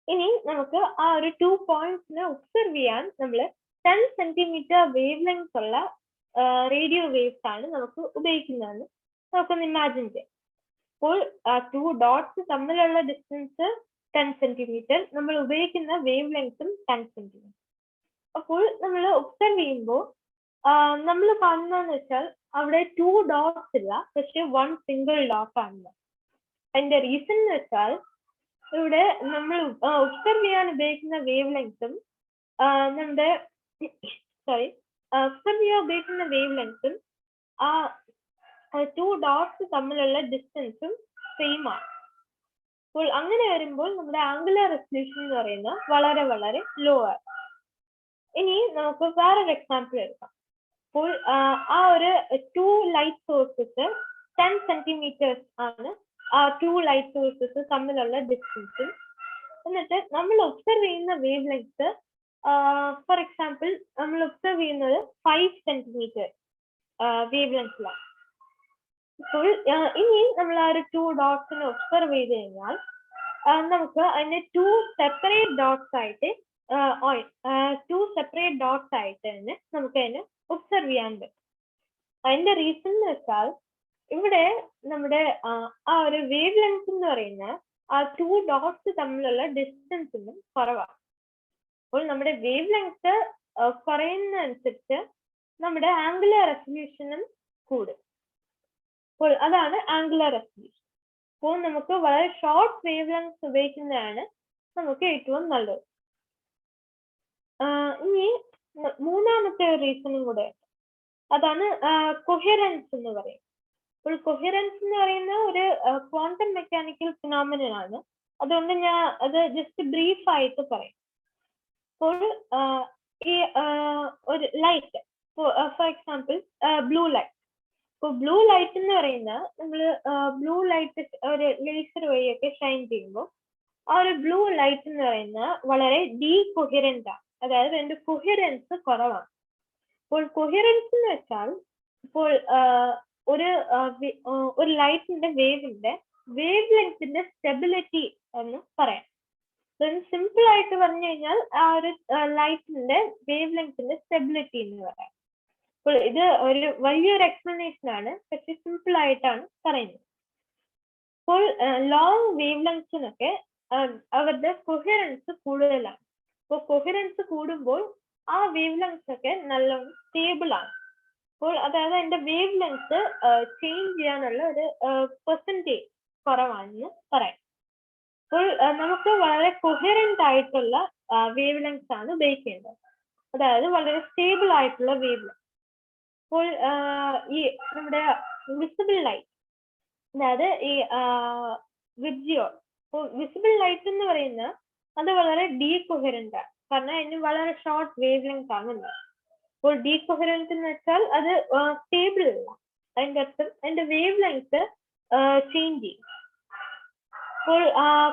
ഇനി നമുക്ക് ആ ഒരു 2 പോയിന്റ്സിനെ ഒബ്സർവ് ചെയ്യാൻ നമ്മൾ 10 സെന്റിമീറ്റർ വേവ് ലെങ്ത് ഉള്ള റേഡിയോ വേവ്സ് ആണ് നമുക്ക് ഉപയോഗിക്കുന്നതെന്ന് നമുക്കൊന്ന് ഇമാജിൻ ചെയ്യാം. അപ്പോൾ 2 ഡോട്ട്സ് തമ്മിലുള്ള ഡിസ്റ്റൻസ് 10 സെന്റിമീറ്റർ, നമ്മൾ ഉപയോഗിക്കുന്ന വേവ് ലെങ്ത്തും 10 സെന്റിമീറ്റർ. അപ്പോൾ നമ്മൾ ഒബ്സർവ് ചെയ്യുമ്പോൾ നമ്മൾ കാണുന്നതെന്ന് വെച്ചാൽ അവിടെ 2 ഡോട്ട്സ് ഇല്ല, പക്ഷെ 1 സിംഗിൾ ഡോട്ട് ആണ്. അതിന്റെ റീസൺ എന്ന് വെച്ചാൽ ഇവിടെ നമ്മൾ ഒബ്സർവ് ചെയ്യാൻ ഉപയോഗിക്കുന്ന വേവ് ലെങ്ത്തും നമ്മുടെ ഒബ്സർവ് ചെയ്യാൻ ഉപയോഗിക്കുന്ന വേവ് ലെങ്ത്തും ആ 2 ഡോട്ട്സ് തമ്മിലുള്ള ഡിസ്റ്റൻസും സെയിം ആണ്. അപ്പോൾ അങ്ങനെ വരുമ്പോൾ നമ്മുടെ ആംഗുലർ റെസല്യൂഷൻ എന്ന് പറയുന്നത് വളരെ വളരെ ലോ ആണ്. ഇനി നമുക്ക് വേറൊരു എക്സാമ്പിൾ എടുക്കാം. അപ്പോൾ ആ ഒരു 2 ലൈറ്റ് സോഴ്സസ് 10 സെന്റിമീറ്റേഴ്സ് ആണ് ആ 2 ലൈറ്റ് സോഴ്സസ് തമ്മിലുള്ള ഡിസ്റ്റൻസും. എന്നിട്ട് നമ്മൾ ഒബ്സർവ് ചെയ്യുന്ന വേവ് ലെങ്ത് ഫോർ എക്സാമ്പിൾ നമ്മൾ ഒബ്സർവ് ചെയ്യുന്നത് 5 സെന്റിമീറ്റർ വേവ് ലെങ്ത്തിലാണ്. അപ്പോൾ ഇനി നമ്മൾ ആ ഒരു 2 ഡോട്ട്സിനെ ഒബ്സർവ് ചെയ്ത് കഴിഞ്ഞാൽ നമുക്ക് അതിനെ 2 സെപ്പറേറ്റ് ഡോട്ട്സ് ആയിട്ട് തന്നെ നമുക്ക് അതിനെ ഒബ്സർവ് ചെയ്യാൻ പറ്റും. അതിന്റെ റീസൺ എന്ന് വെച്ചാൽ ഇവിടെ നമ്മുടെ ആ ഒരു വേവ് ലെങ്ത് എന്ന് പറയുന്ന ആ 2 ഡോട്ട്സ് തമ്മിലുള്ള ഡിസ്റ്റൻസിനും കുറവാണ്. അപ്പോൾ നമ്മുടെ വേവ് ലെങ്ത് കുറയുന്നതനുസരിച്ച് നമ്മുടെ ആംഗുലർ റെസല്യൂഷനും കൂടും. അപ്പോൾ അതാണ് ആംഗുലർ റെസല്യൂഷൻ. അപ്പോൾ നമുക്ക് വളരെ ഷോർട്ട് വേവ് ലെങ്ത് ഉപയോഗിക്കുന്നതാണ് നമുക്ക് ഏറ്റവും നല്ലത്. ഇനി മൂന്നാമത്തെ ഒരു റീസണും കൂടെ, അതാണ് കൊഹിറൻസ് എന്ന് പറയും. അപ്പോൾ കൊഹിറൻസ് എന്ന് പറയുന്ന ഒരു ക്വാണ്ടം മെക്കാനിക്കൽ ഫിനോമിനൻ ആണ്. അതുകൊണ്ട് ഞാൻ അത് ജസ്റ്റ് ബ്രീഫ് ആയിട്ട് പറയും. അപ്പോൾ ഈ ഒരു light, for example blue light. ഇപ്പോൾ ബ്ലൂ ലൈറ്റ് എന്ന് പറയുന്നത് നമ്മൾ ബ്ലൂ ലൈറ്റ് ഒരു ലേസർ വഴിയൊക്കെ ഷൈൻ ചെയ്യുമ്പോൾ ആ ഒരു ബ്ലൂ ലൈറ്റ് എന്ന് പറയുന്നത് വളരെ ഡീകൊഹിറന്റ് ആണ്, അതായത് അതിന്റെ കൊഹിറൻസ് കുറവാണ്. അപ്പോൾ കൊഹിറൻസ് എന്ന് വെച്ചാൽ ഇപ്പോൾ ഒരു ലൈറ്റിന്റെ വേവിന്റെ ലെങ്ത്തിന്റെ സ്റ്റെബിലിറ്റി എന്ന് പറയാം. സിമ്പിൾ ആയിട്ട് പറഞ്ഞു കഴിഞ്ഞാൽ ആ ഒരു ലൈറ്റിന്റെ വേവ് ലെങ്ത്തിന്റെ സ്റ്റെബിലിറ്റി എന്ന് പറയാം. അപ്പോൾ ഇത് ഒരു വലിയൊരു എക്സ്പ്ലനേഷൻ ആണ്, പക്ഷെ സിമ്പിൾ ആയിട്ടാണ് പറയുന്നത്. അപ്പോൾ ലോങ് വേവ് ലെങ്സിനൊക്കെ അവരുടെ കൊഹിറൻസ് കൂടുതലാണ്. അപ്പോൾ കൊഹിറൻസ് കൂടുമ്പോൾ ആ വേവ് ലെങ്സ് ഒക്കെ നല്ലോണം സ്റ്റേബിൾ ആണ്. അപ്പോൾ അതായത് അതിന്റെ വേവ് ലെങ്ത് ചേഞ്ച് ചെയ്യാനുള്ള ഒരു പെർസെൻറ്റേജ് കുറവാണെന്ന് പറയാം. അപ്പോൾ നമുക്ക് വളരെ കൊഹിറന്റ് ആയിട്ടുള്ള വേവ് ലെങ്സ് ആണ് ഉപയോഗിക്കേണ്ടത്, അതായത് വളരെ സ്റ്റേബിൾ ആയിട്ടുള്ള വേവ് ലെങ്ത്. അപ്പോൾ ഈ നമ്മുടെ വിസിബിൾ ലൈറ്റ്, അതായത് ഈ വിബ്ജിയോൾ, അപ്പോൾ വിസിബിൾ ലൈറ്റ് എന്ന് പറയുന്നത് അത് വളരെ ഡീകൊഹിറന്റ് ആണ്, കാരണം അതിന് വളരെ ഷോർട്ട് വേവ് ലെങ്ത് ആണുള്ളത്. അപ്പോൾ ഡീകൊഹിറന്റ് എന്ന് വെച്ചാൽ അത് സ്റ്റേബിൾ അല്ല, അതിന്റെ അർത്ഥം അതിന്റെ വേവ് ലെങ്ത് ചേഞ്ച് ചെയ്യും. അപ്പോൾ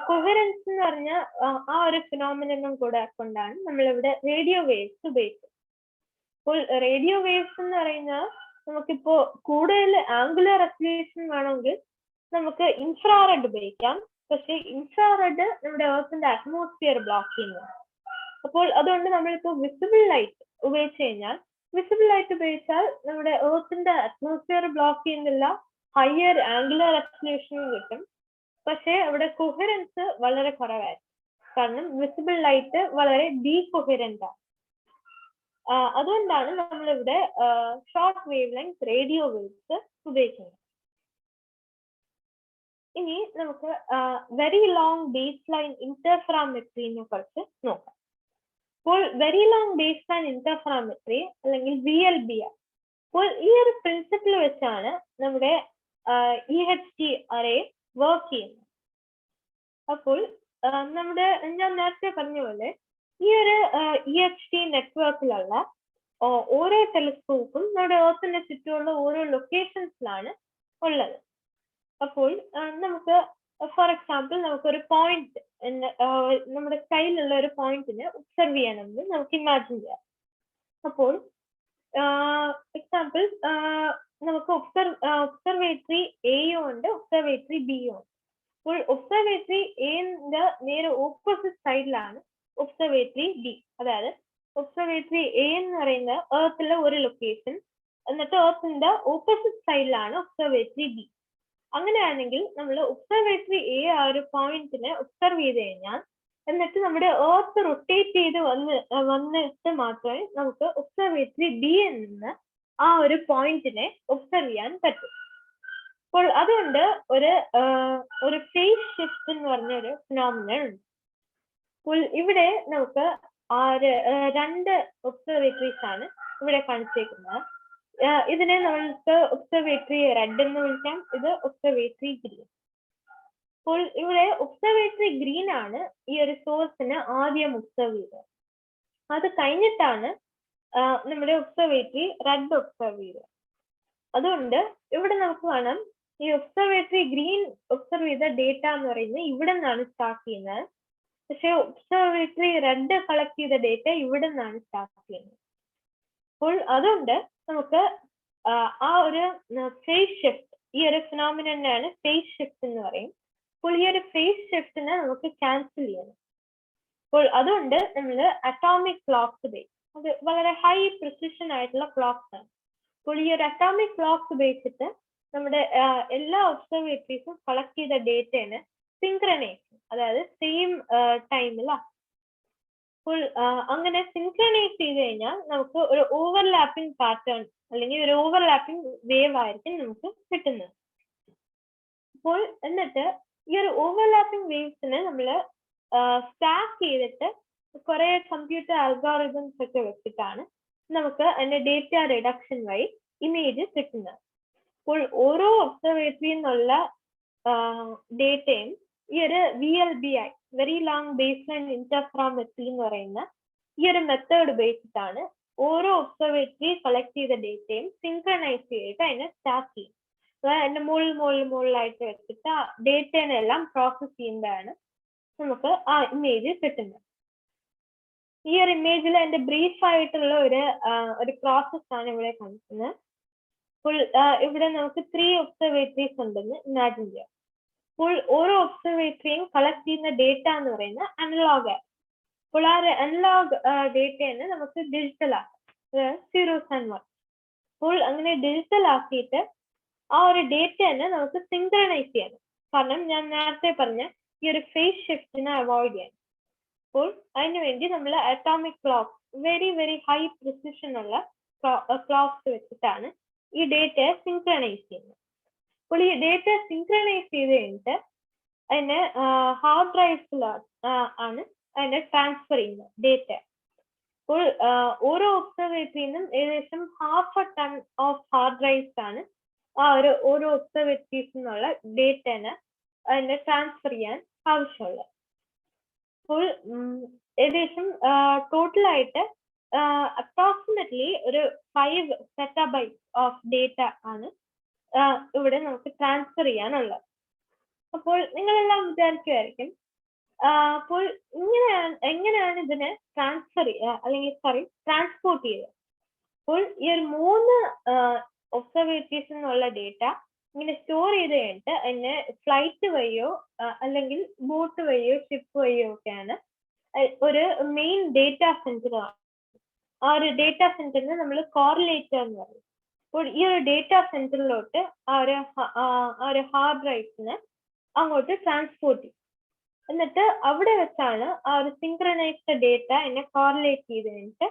കൊഹിറൻസ് എന്ന് പറഞ്ഞ ആ ഒരു ഫിനോമിനും കൂടെ കൊണ്ടാണ് നമ്മളിവിടെ റേഡിയോ വേവ്സ് ഉപയോഗിക്കുന്നത്. അപ്പോൾ റേഡിയോ വേവ്സ് എന്ന് പറയുന്നത് നമുക്കിപ്പോ കൂടുതൽ ആംഗുലർ റെസല്യൂഷൻ വേണമെങ്കിൽ നമുക്ക് ഇൻഫ്രാറെഡ് ഉപയോഗിക്കാം, പക്ഷെ ഇൻഫ്രാറെഡ് നമ്മുടെ എർത്തിന്റെ അറ്റ്മോസ്ഫിയർ ബ്ലോക്ക് ചെയ്യുന്നു. അപ്പോൾ അതുകൊണ്ട് നമ്മളിപ്പോ വിസിബിൾ ലൈറ്റ് ഉപയോഗിച്ച് കഴിഞ്ഞാൽ, വിസിബിൾ ലൈറ്റ് ഉപയോഗിച്ചാൽ നമ്മുടെ എർത്തിന്റെ അറ്റ്മോസ്ഫിയർ ബ്ലോക്ക് ചെയ്യുന്നില്ല, ഹയർ ആംഗുലർ റെസല്യൂഷനും കിട്ടും, പക്ഷെ അവിടെ കൊഹിറൻസ് വളരെ കുറവായിരിക്കും, കാരണം വിസിബിൾ ലൈറ്റ് വളരെ ഡീകൊഹിറന്റ് ആണ്. അതുകൊണ്ടാണ് നമ്മളിവിടെ short wave length radio waves ഉപയോഗിക്കുന്നത്. ഇനി നമുക്ക് വെരി ലോങ് ബേസ് ലൈൻ ഇന്റർഫെറോമെട്രിനെ കുറിച്ച് നോക്കാം. അപ്പോൾ very long base line interferometry അല്ലെങ്കിൽ VLBI, അപ്പോൾ ഈ ഒരു പ്രിൻസിപ്പിൾ വെച്ചാണ് നമ്മുടെ EHT അറേ വർക്ക് ചെയ്യുന്നത്. അപ്പോൾ നമ്മുടെ ഞാൻ നേരത്തെ പറഞ്ഞ പോലെ ഈ ഒരു EHT നെറ്റ്വർക്കിലുള്ള ഓരോ ടെലിസ്കോപ്പും നമ്മുടെ എർത്തിന്റെ ചുറ്റുമുള്ള ഓരോ ലൊക്കേഷൻസിലാണ് ഉള്ളത്. അപ്പോൾ നമുക്ക് ഫോർ എക്സാമ്പിൾ നമുക്കൊരു പോയിന്റ് നമ്മുടെ സ്കൈയിലുള്ള ഒരു പോയിന്റിനെ ഒബ്സർവ് ചെയ്യണമെന്ന് നമുക്ക് ഇമാജിൻ ചെയ്യാം. അപ്പോൾ എക്സാമ്പിൾ നമുക്ക് ഒബ്സർവേറ്ററി എയും ഉണ്ട്, ഒബ്സർവേറ്ററി ബിയും ഉണ്ട്. അപ്പോൾ ഒബ്സർവേറ്ററി എന്റെ നേരെ ഓപ്പോസിറ്റ് സൈഡിലാണ് ഒബ്സർവേറ്ററി ബി, അതായത് ഒബ്സർവേറ്ററി എ എന്ന് പറയുന്ന എർത്തിലെ ഒരു ലൊക്കേഷൻ, എന്നിട്ട് എർത്തിന്റെ ഓപ്പോസിറ്റ് സൈഡിലാണ് ഒബ്സർവേറ്ററി ബി. അങ്ങനെയാണെങ്കിൽ നമ്മൾ ഒബ്സർവേറ്ററി എ ആ ഒരു പോയിന്റിനെ ഒബ്സർവ് ചെയ്ത് കഴിഞ്ഞാൽ, എന്നിട്ട് നമ്മുടെ എർത്ത് റൊട്ടേറ്റ് ചെയ്ത് വന്നിട്ട് മാത്രമേ നമുക്ക് ഒബ്സർവേറ്ററി ബി നിന്ന് ആ ഒരു പോയിന്റിനെ ഒബ്സർവ് ചെയ്യാൻ പറ്റും. അപ്പോൾ അതുകൊണ്ട് ഒരു ഫേസ് ഷിഫ്റ്റ് എന്ന് പറഞ്ഞ ഒരു ഫിനോമിനൻ ഉണ്ട്. അപ്പോൾ ഇവിടെ നമുക്ക് രണ്ട് ഒബ്സർവേറ്ററീസ് ആണ് ഇവിടെ കാണിച്ചേക്കുന്നത്. ഇതിനെ നമ്മൾക്ക് ഒബ്സർവേറ്ററി റെഡ് എന്ന് വിളിക്കാം, ഇത് ഒബ്സർവേറ്ററി ഗ്രീൻ. അപ്പോൾ ഇവിടെ ഒബ്സർവേറ്ററി ഗ്രീൻ ആണ് ഈ ഒരു സോഴ്സിനെ ആദ്യം ഒബ്സർവ് ചെയ്തത്, അത് കഴിഞ്ഞിട്ടാണ് നമ്മുടെ ഒബ്സർവേറ്ററി റെഡ് ഒബ്സർവ് ചെയ്തത്. അതുകൊണ്ട് ഇവിടെ നമുക്ക് കാണാം ഈ ഒബ്സർവേറ്ററി ഗ്രീൻ ഒബ്സർവ് ചെയ്ത ഡേറ്റ എന്ന് പറയുന്നത് ഇവിടെ നിന്നാണ് സ്റ്റാർട്ട് ചെയ്യുന്നത്, പക്ഷെ ഒബ്സർവേറ്ററി റെഡ് കളക്ട് ചെയ്ത ഡേറ്റ ഇവിടെ നിന്നാണ് സ്റ്റാർട്ട് ചെയ്യുന്നത്. അപ്പോൾ അതുകൊണ്ട് നമുക്ക് ആ ഒരു ഫേസ് ഷിഫ്റ്റ്, ഈ ഒരു ഫിനോമിനയാണ് ഫേസ് ഷിഫ്റ്റ് എന്ന് പറയും. അപ്പോൾ ഈ ഒരു ഫേസ് ഷിഫ്റ്റിനെ നമുക്ക് ക്യാൻസൽ ചെയ്യണം. അപ്പോൾ അതുകൊണ്ട് നമ്മൾ അറ്റോമിക് ക്ലോക്സ് ഉപയോഗിക്കും, അത് വളരെ ഹൈ പ്രിസിഷൻ ആയിട്ടുള്ള ക്ലോക്സ് ആണ്. അപ്പോൾ ഈ ഒരു അറ്റോമിക് ക്ലോക്സ് ഉപയോഗിച്ചിട്ട് നമ്മുടെ എല്ലാ ഒബ്സർവേറ്ററീസും കളക്ട് ചെയ്ത ഡേറ്റേനെ സിൻക്രണൈസ്, അതായത് സെയിം ടൈമിലാണ്. അപ്പോൾ അങ്ങനെ സിൻക്രണൈസ് ചെയ്ത് കഴിഞ്ഞാൽ നമുക്ക് ഒരു ഓവർലാപ്പിംഗ് പാറ്റേൺ അല്ലെങ്കിൽ ഒരു ഓവർലാപ്പിംഗ് വേവ് ആയിരിക്കും നമുക്ക് കിട്ടുന്നത്. അപ്പോൾ എന്നിട്ട് ഈ ഒരു ഓവർലാപ്പിംഗ് വേവ്സിനെ നമ്മൾ സ്റ്റാക്ക് ചെയ്തിട്ട് കുറെ കമ്പ്യൂട്ടർ അൽഗോറിതംസ് ഒക്കെ വെച്ചിട്ടാണ് നമുക്ക് അതിന്റെ ഡേറ്റ റിഡക്ഷൻ വഴി ഇമേജ് കിട്ടുന്നത്. അപ്പോൾ ഓരോ ഒബ്സർവേറ്ററിയിൽ നിന്നുള്ള ഡേറ്റയും ഈ ഒരു VLBI, very long base line interferometry എന്ന് പറയുന്ന ഈ ഒരു മെത്തേഡ് ഉപയോഗിച്ചിട്ടാണ് ഓരോ ഒബ്സർവേറ്ററി കളക്ട് ചെയ്ത ഡേറ്റയും സിൻക്രണൈസ് ചെയ്തിട്ട് അതിനെ സ്റ്റാക്ക് ചെയ്യും. അതിന്റെ മുകളിലായിട്ട് വെച്ചിട്ട് ഡേറ്റേനെല്ലാം പ്രോസസ് ചെയ്യുന്നതാണ് നമുക്ക് ആ ഇമേജ് കിട്ടുന്നത്. ഈ ഒരു ഇമേജിൽ അതിന്റെ ബ്രീഫ് ആയിട്ടുള്ള ഒരു പ്രോസസ് ആണ് ഇവിടെ കാണിക്കുന്നത്. അപ്പോൾ ഇവിടെ നമുക്ക് 3 ഒബ്സർവേറ്ററീസ് ഉണ്ടെന്ന് ഇമാജിൻ ചെയ്യാം. അപ്പോൾ ഓരോ ഒബ്സർവേറ്ററിയും കളക്ട് ചെയ്യുന്ന ഡേറ്റ എന്ന് പറയുന്നത് അനലോഗ് ആണ്. അപ്പോൾ ആ അനലോഗ് ഡേറ്റയെ നമുക്ക് ഡിജിറ്റൽ ആക്കാം, സീറോസ് ആൻഡ് വൺസ്. അപ്പോൾ അങ്ങനെ ഡിജിറ്റൽ ആക്കിയിട്ട് ആ ഒരു ഡേറ്റ തന്നെ നമുക്ക് സിങ്ക്രണൈസ് ചെയ്യണം. കാരണം ഞാൻ നേരത്തെ പറഞ്ഞ ഈ ഒരു ഫേസ് ഷിഫ്റ്റിനെ അവോയ്ഡ് ചെയ്യാൻ. അപ്പോൾ അതിനുവേണ്ടി നമ്മൾ atomic clock, very high precision ഉള്ള ക്ലോക്സ് വെച്ചിട്ടാണ് ഈ ഡേറ്റയെ സിങ്ക്രണൈസ് ചെയ്യുന്നത്. അപ്പോൾ ഈ ഡേറ്റ സിങ്ക്രണൈസ് ചെയ്ത് കഴിഞ്ഞിട്ട് അതിനെ ഹാർഡ് ഡ്രൈവ്സിലാണ് ആണ് അതിനെ ട്രാൻസ്ഫർ ചെയ്യുന്നത് ഡേറ്റ. അപ്പോൾ ഓരോ ഒബ്സർവേറ്ററിയിൽ നിന്നും ഏകദേശം 1/2 ടൺ ഓഫ് ഹാർഡ് ഡ്രൈവ്സ് ആണ് ഓരോ ഒബ്സർവേറ്ററീസ് എന്നുള്ള ഡേറ്റനെ അതിനെ ട്രാൻസ്ഫർ ചെയ്യാൻ ആവശ്യമുള്ളത്. അപ്പോൾ ഏകദേശം ടോട്ടലായിട്ട് അപ്രോക്സിമേറ്റ്ലി ഒരു 5 PB ഓഫ് ഡേറ്റ ആണ് ഇവിടെ നമുക്ക് ട്രാൻസ്ഫർ ചെയ്യാനുള്ളത്. അപ്പോൾ നിങ്ങളെല്ലാം വിചാരിക്കുമായിരിക്കും, അപ്പോൾ എങ്ങനെയാണ് ഇതിനെ ട്രാൻസ്പോർട്ട് ചെയ്തത്. അപ്പോൾ ഈ ഒരു 3 ഒബ്സർവേറ്ററീസ് എന്നുള്ള ഡേറ്റ ഇങ്ങനെ സ്റ്റോർ ചെയ്ത് കഴിഞ്ഞിട്ട് അതിനെ ഫ്ലൈറ്റ് വഴിയോ അല്ലെങ്കിൽ ബോട്ട് വഴിയോ ഷിപ്പ് വഴിയോ ഒക്കെയാണ് ഒരു മെയിൻ ഡേറ്റ സെന്റർ. ആ ഒരു ഡേറ്റ സെന്ററിന് നമ്മൾ കോറിലേറ്റർ എന്ന് പറയും. അപ്പോൾ ഈ ഒരു ഡേറ്റ സെന്ററിലോട്ട് ആ ഒരു ഹാർഡ് ഡ്രൈവ്സിനെ അങ്ങോട്ട് ട്രാൻസ്പോർട്ട് ചെയ്യും. എന്നിട്ട് അവിടെ വെച്ചാണ് ആ ഒരു സിങ്ക്രണൈസ്ഡ് ഡേറ്റ എന്നെ കോറിലേറ്റ് ചെയ്ത് കഴിഞ്ഞിട്ട്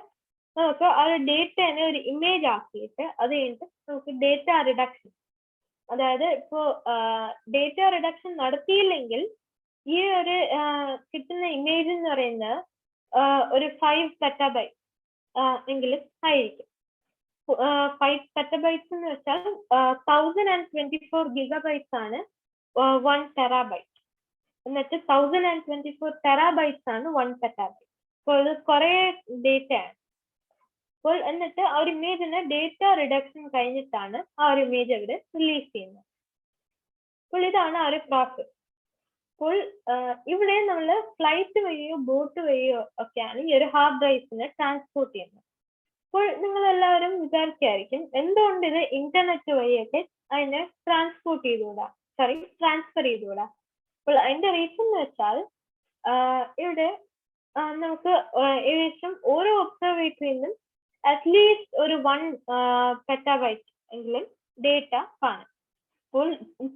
നമുക്ക് ആ ഒരു ഡേറ്റനെ ഒരു ഇമേജ് ആക്കിയിട്ട് അത് കഴിഞ്ഞിട്ട് നമുക്ക് ഡേറ്റ റിഡക്ഷൻ, അതായത് ഇപ്പോ ഡേറ്റ റിഡക്ഷൻ നടത്തിയില്ലെങ്കിൽ ഈ ഒരു കിട്ടുന്ന ഇമേജ് എന്ന് പറയുന്നത് ഒരു 5 PB എങ്കിലും ആയിരിക്കും. 5 PB എന്ന് വെച്ചാൽ 1024 GB ആണ് 1 TB. എന്നിട്ട് 1024 TB ആണ് 1 PB. അപ്പോൾ ഇത് കുറെ ഡേറ്റ ആണ്. അപ്പോൾ എന്നിട്ട് ആ ഒരു ഇമേജിന് ഡേറ്റ റിഡക്ഷൻ കഴിഞ്ഞിട്ടാണ് ആ ഒരു ഇമേജ് അവർ റിലീസ് ചെയ്യുന്നത്. അപ്പോൾ ഇതാണ് ആ ഒരു പ്രോസസ്. അപ്പോൾ ഇവിടെ നമ്മൾ ഫ്ലൈറ്റ് വഴിയോ ബോട്ട് വഴിയോ ഒക്കെയാണ് ഈ ഒരു ഹാർഡ് ഡ്രൈവ്സിനെ ട്രാൻസ്പോർട്ട് ചെയ്യുന്നത്. അപ്പോൾ നിങ്ങൾ എല്ലാവരും വിചാരിക്കായിരിക്കും എന്തുകൊണ്ട് ഇത് ഇന്റർനെറ്റ് വഴിയൊക്കെ അതിനെ ട്രാൻസ്ഫർ ചെയ്തുകൂടാ. അപ്പോൾ അതിന്റെ റീസൺ എന്ന് വെച്ചാൽ ഇവിടെ നമുക്ക് ഏകദേശം ഓരോ ഒബ്സർവേറ്ററിയിൽ നിന്നും അറ്റ്ലീസ്റ്റ് ഒരു 1 PB എങ്കിലും ഡേറ്റ കാണും. അപ്പോൾ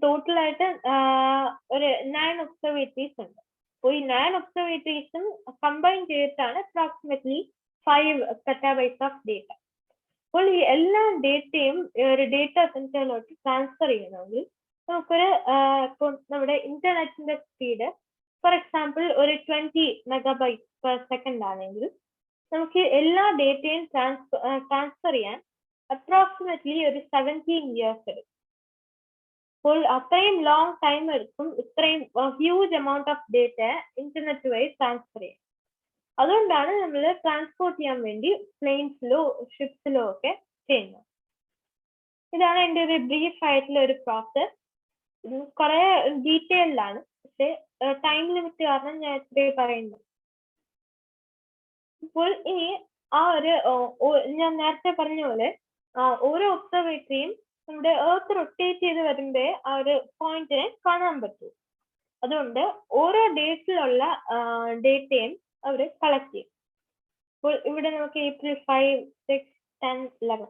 ടോട്ടലായിട്ട് ഒരു 9 ഒബ്സർവേറ്ററീസ് ഉണ്ട്. അപ്പോൾ ഈ 9 ഒബ്സർവേറ്ററീസും കമ്പൈൻ ചെയ്തിട്ടാണ് അപ്രോക്സിമേറ്റ്ലി 5 PB ഓഫ് ഡേറ്റ. അപ്പോൾ ഈ എല്ലാ ഡേറ്റയും ഒരു ഡേറ്റ സെന്ററിലോട്ട് ട്രാൻസ്ഫർ ചെയ്യണമെങ്കിൽ നമുക്കൊരു ഇപ്പോൾ നമ്മുടെ ഇന്റർനെറ്റിന്റെ സ്പീഡ് ഫോർ എക്സാമ്പിൾ ഒരു 20 MB/s ആണെങ്കിൽ നമുക്ക് എല്ലാ ഡേറ്റയും ട്രാൻസ്ഫർ ചെയ്യാൻ അപ്രോക്സിമേറ്റ്ലി ഒരു 17 years എടുക്കും. അപ്പോൾ അത്രയും ലോങ് ടൈം എടുക്കും ഇത്രയും huge amount of data internet വഴി ട്രാൻസ്ഫർ ചെയ്യാൻ. അതുകൊണ്ടാണ് നമ്മൾ ട്രാൻസ്പോർട്ട് ചെയ്യാൻ വേണ്ടി പ്ലെയിൻസിലോ ഷിപ്സിലോ ഒക്കെ ചെയ്യുന്നത്. ഇതാണ് എൻ്റെ ഒരു ബ്രീഫ് ആയിട്ടുള്ള ഒരു പ്രോസസ്. ഇത് കുറെ ഡീറ്റെയിലാണ്, പക്ഷെ ടൈം ലിമിറ്റ് കാരണം ഞാൻ ഇത്രയും പറയുന്നു. ഇപ്പോൾ ഇനി ഞാൻ നേരത്തെ പറഞ്ഞ പോലെ ഓരോ ഒബ്സർവേറ്ററിയും നമ്മുടെ എർത്ത് റൊട്ടേറ്റ് ചെയ്ത് വരുമ്പോ ആ ഒരു പോയിന്റിനെ കാണാൻ പറ്റും. അതുകൊണ്ട് ഓരോ ഡേറ്റിലുള്ള ഡേറ്റയും അവർ കളക്ട് ചെയ്യും. അപ്പോൾ ഇവിടെ നമുക്ക് April 5, 6, 10, 11.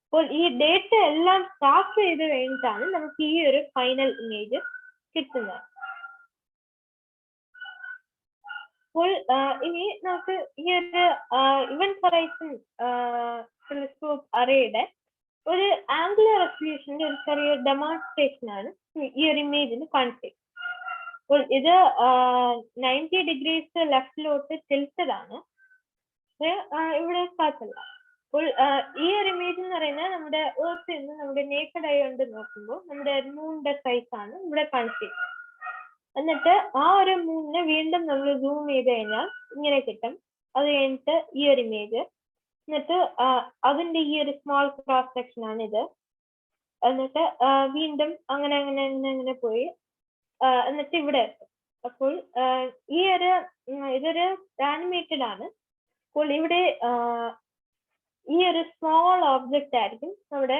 അപ്പോൾ ഈ ഡേറ്റ എല്ലാം സ്റ്റാർട്ട് ചെയ്ത് കഴിഞ്ഞിട്ടാണ് നമുക്ക് ഈ ഒരു ഫൈനൽ ഇമേജ് കിട്ടുന്നത്. അപ്പോൾ ഇനി നമുക്ക് ഈ ഒരു ഇവന്റ് ഹൊറൈസൺ ടെലിസ്കോപ്പ് അറേയുടെ ഒരു ആംഗുലർ റെസൊല്യൂഷന്റെ ഒരു ചെറിയ ഡെമോൺസ്ട്രേഷൻ ആണ് ഈ ഒരു ഇമേജിന് കാണിച്ചത്. അപ്പോൾ ഇത് 90 degrees ലെഫ്റ്റിലോട്ട് ടിൽറ്റഡ് ആണ്, ഇവിടെ കാറ്റല്ല. അപ്പോൾ ഈ ഒരു ഇമേജ് എന്ന് പറയുന്നത് നമ്മുടെ എർത്തിൽ നിന്ന് നമ്മുടെ നേക്കഡ് ഐ കൊണ്ട് നോക്കുമ്പോൾ നമ്മുടെ മൂണിന്റെ സൈസ് ആണ് ഇവിടെ കാണിച്ചിരിക്കുന്നത്. എന്നിട്ട് ആ ഒരു മൂണിനെ വീണ്ടും നമ്മൾ സൂം ചെയ്ത് കഴിഞ്ഞാൽ ഇങ്ങനെ കിട്ടും. അത് കഴിഞ്ഞിട്ട് ഈ ഒരു ഇമേജ്, എന്നിട്ട് അതിന്റെ ഈ ഒരു സ്മോൾ ക്രോസ് സെക്ഷൻ ആണ് ഇത്. എന്നിട്ട് വീണ്ടും അങ്ങനെ പോയി എന്നിട്ട് ഇവിടെ എത്തും. അപ്പോൾ ഈ ഒരു ഇതൊരു ആനിമേറ്റഡ് ആണ്. അപ്പോൾ ഇവിടെ ഈ ഒരു സ്മോൾ ഓബ്ജക്റ്റ് ആയിരിക്കും നമ്മുടെ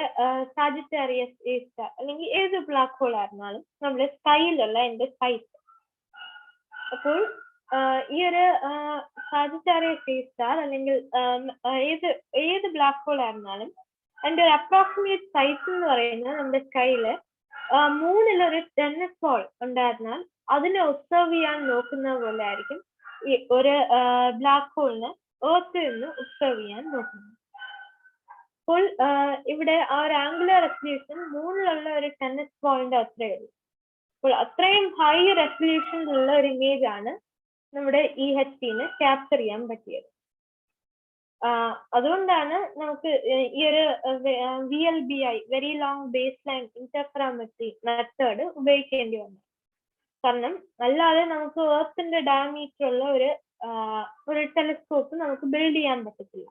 സാജിറ്റേറിയസ് എ സ്റ്റാർ അല്ലെങ്കിൽ ഏത് ബ്ലാക്ക് ഹോൾ ആയിരുന്നാലും നമ്മുടെ സ്കൈയിലുള്ള എൻ്റെ സൈസ്. അപ്പോൾ ഈ ഒരു സാജിറ്റേറിയസ് എ സ്റ്റാർ അല്ലെങ്കിൽ ഏത് ബ്ലാക്ക് ഹോൾ ആയിരുന്നാലും അതിന്റെ ഒരു അപ്രോക്സിമേറ്റ് സൈസ് എന്ന് പറയുന്നത് നമ്മുടെ സ്കൈയില് മൂന്നിലൊരു ടെന്നസ് ബോൾ ഉണ്ടായിരുന്നാൽ അതിനെ ഒബ്സർവ് ചെയ്യാൻ നോക്കുന്ന പോലെ ആയിരിക്കും ഈ ഒരു ബ്ലാക്ക് ഹോളിന് എർത്തിൽ നിന്ന് ഒബ്സർവ് ചെയ്യാൻ നോക്കുന്നത്. അപ്പോൾ ഇവിടെ ആ ഒരു ആംഗുലർ റെസല്യൂഷൻ മൂന്നിലുള്ള ഒരു ടെന്നസ് ബോളിന്റെ അത്രയേ ഉള്ളൂ. അപ്പോൾ അത്രയും ഹൈ റെസല്യൂഷനിലുള്ള ഒരു ഇമേജ് ആണ് നമ്മുടെ EHT-ന് ക്യാപ്ചർ ചെയ്യാൻ പറ്റിയത്. അതുകൊണ്ടാണ് നമുക്ക് ഈ ഒരു VLBI very long base line interferometry method ഉപയോഗിക്കേണ്ടി വന്നത്. കാരണം അല്ലാതെ നമുക്ക് എർത്തിന്റെ ഡയമീറ്റർ ഉള്ള ഒരു ടെലിസ്കോപ്പ് നമുക്ക് ബിൽഡ് ചെയ്യാൻ പറ്റത്തില്ല.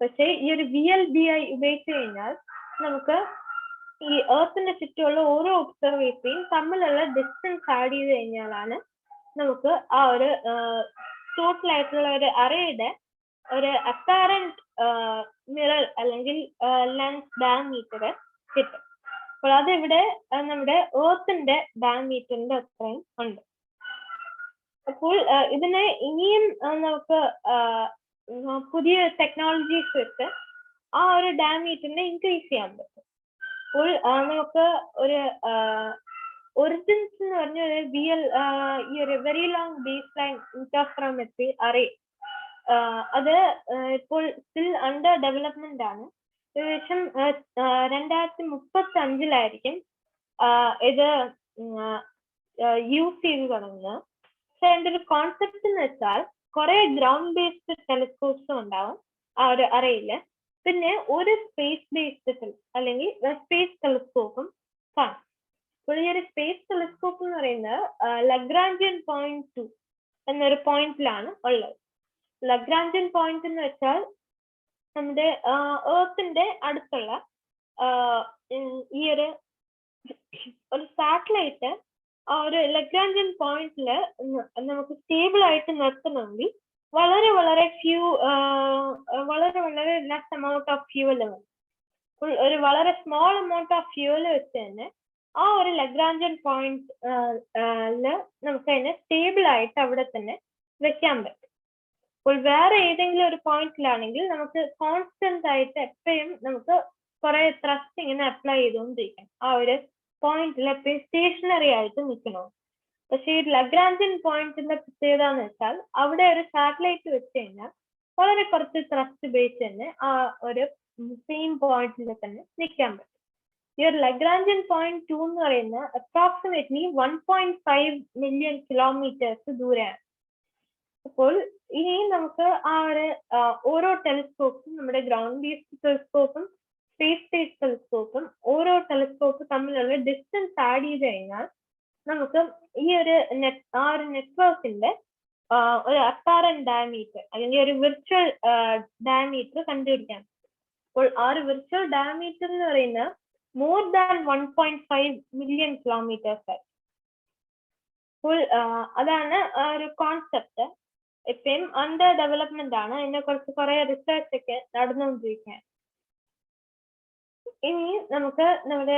പക്ഷേ ഈ ഒരു VLBI ഉപയോഗിച്ച് കഴിഞ്ഞാൽ നമുക്ക് ഈ എർത്തിന്റെ ചുറ്റുമുള്ള ഓരോ ഒബ്സർവേറ്ററിയും തമ്മിലുള്ള ഡിസ്റ്റൻസ് ആഡ് ചെയ്ത് കഴിഞ്ഞാലാണ് നമുക്ക് ആ ഒരു ടോട്ടൽ ആയിട്ടുള്ള ഒരു അറേയുടെ ഒരു അപ്പാരന്റ് മിറർ അല്ലെങ്കിൽ ലെൻസ് ഡയമീറ്റർ കിട്ടും. അപ്പോൾ അതിവിടെ നമ്മുടെ എർത്തിന്റെ ഡയമീറ്ററിന്റെ അത്രയും ഉണ്ട്. അപ്പോൾ ഇതിനെ ഇനിയും നമുക്ക് പുതിയ ടെക്നോളജീസ് വെച്ച് ആ ഒരു ഡയമീറ്ററിനെ ഇൻക്രീസ് ചെയ്യാൻ പറ്റും. അപ്പോൾ നമുക്ക് ഒരു ഒറിജിൻസ് എന്ന് പറഞ്ഞ ഒരു ഈ ഒരു very long base line interferometry array അത് ഇപ്പോൾ സ്റ്റിൽ അണ്ടർ ഡെവലപ്മെന്റ് ആണ്. ഏകദേശം 2035 ഇത് യൂസ് ചെയ്ത് തുടങ്ങുന്നത്. പക്ഷെ അതിന്റെ ഒരു കോൺസെപ്റ്റ് എന്ന് വെച്ചാൽ കുറെ ഗ്രൗണ്ട് ബേസ്ഡ് ടെലിസ്കോപ്സും ഉണ്ടാവും ആ ഒരു അറയില്, പിന്നെ ഒരു സ്പേസ് ബേസ്ഡ് അല്ലെങ്കിൽ സ്പേസ് ടെലിസ്കോപ്പും കാണും. അപ്പോൾ ഈ ഒരു സ്പേസ് ടെലിസ്കോപ്പ് എന്ന് പറയുന്നത് ലഗ്രാഞ്ചിയൻ പോയിന്റ് 2 എന്നൊരു പോയിന്റിലാണ് ഉള്ളത്. ലഗ്രാഞ്ചിയൻ പോയിന്റ് എന്ന് വെച്ചാൽ നമ്മുടെ എർത്തിന്റെ അടുത്തുള്ള ഈ ഒരു സാറ്റലൈറ്റ് ആ ഒരു ലഗ്രാഞ്ചിയൻ പോയിന്റില് നമുക്ക് സ്റ്റേബിൾ ആയിട്ട് നിർത്തണമെങ്കിൽ വളരെ ലെസ് എമൗണ്ട് ഓഫ് ഫ്യൂവൽ മതി. ഒരു വളരെ സ്മോൾ എമൗണ്ട് ഓഫ് ഫ്യൂവൽ വെച്ച് തന്നെ ആ ഒരു ലഗ്രാഞ്ചിയൻ പോയിന്റ് നമുക്ക് അതിനെ സ്റ്റേബിൾ ആയിട്ട് അവിടെ തന്നെ വെക്കാൻ പറ്റും. അപ്പോൾ വേറെ ഏതെങ്കിലും ഒരു പോയിന്റിലാണെങ്കിൽ നമുക്ക് കോൺസ്റ്റന്റ് ആയിട്ട് എപ്പോഴും നമുക്ക് കുറെ ത്രസ്റ്റ് ഇങ്ങനെ അപ്ലൈ ചെയ്തുകൊണ്ടിരിക്കണം. ആ ഒരു പോയിന്റിൽ എപ്പോഴും സ്റ്റേഷനറി ആയിട്ട് നിൽക്കണം. പക്ഷേ ഈ ലഗ്രാഞ്ചിയൻ പോയിന്റിന്റെ പ്രത്യേകത എന്ന് വെച്ചാൽ അവിടെ ഒരു സാറ്റലൈറ്റ് വെച്ച് കഴിഞ്ഞാൽ വളരെ കുറച്ച് ത്രസ്റ്റ് ബേസ് തന്നെ ആ ഒരു സെയിം പോയിന്റിൽ തന്നെ നിൽക്കാൻ പറ്റും. ഈ ഒരു ലഗ്രാഞ്ചിയൻ പോയിന്റ് 2 എന്ന് പറയുന്നത് അപ്രോക്സിമേറ്റ്ലി 1.5 മില്യൺ കിലോമീറ്റേഴ്സ് ദൂരെയാണ്. അപ്പോൾ ഇനി നമുക്ക് ആ ഒരു ഓരോ ടെലിസ്കോപ്പും നമ്മുടെ ഗ്രൗണ്ട് ബേസ്ഡ് ടെലിസ്കോപ്പും സ്പേസ് ബേസ്ഡ് ടെലിസ്കോപ്പും ഓരോ ടെലിസ്കോപ്പ് തമ്മിലുള്ള ഡിസ്റ്റൻസ് ആഡ് ചെയ്ത് കഴിഞ്ഞാൽ നമുക്ക് ഈ ഒരു നെറ്റ്വർക്കിന്റെ ഒരു അപ്പാരന്റ് ഡയമീറ്റർ അല്ലെങ്കിൽ ഒരു വിർച്വൽ ഡയമീറ്റർ കണ്ടുപിടിക്കാൻ പറ്റും. അപ്പോൾ ആ ഒരു വിർച്വൽ ഡയമീറ്റർ എന്ന് പറയുന്നത് മോർ ദാൻ 1.5 മില്യൺ കിലോമീറ്റേഴ്സ് ആയി. അപ്പോൾ അതാണ് ആ ഒരു കോൺസെപ്റ്റ്. ഇപ്പം അണ്ടർ ഡെവലപ്മെന്റ് ആണ്. അതിനെ കുറിച്ച് കുറെ റിസർച്ച് ഒക്കെ നടന്നുകൊണ്ടിരിക്കുകയാണ്. ഇനി നമുക്ക് നമ്മുടെ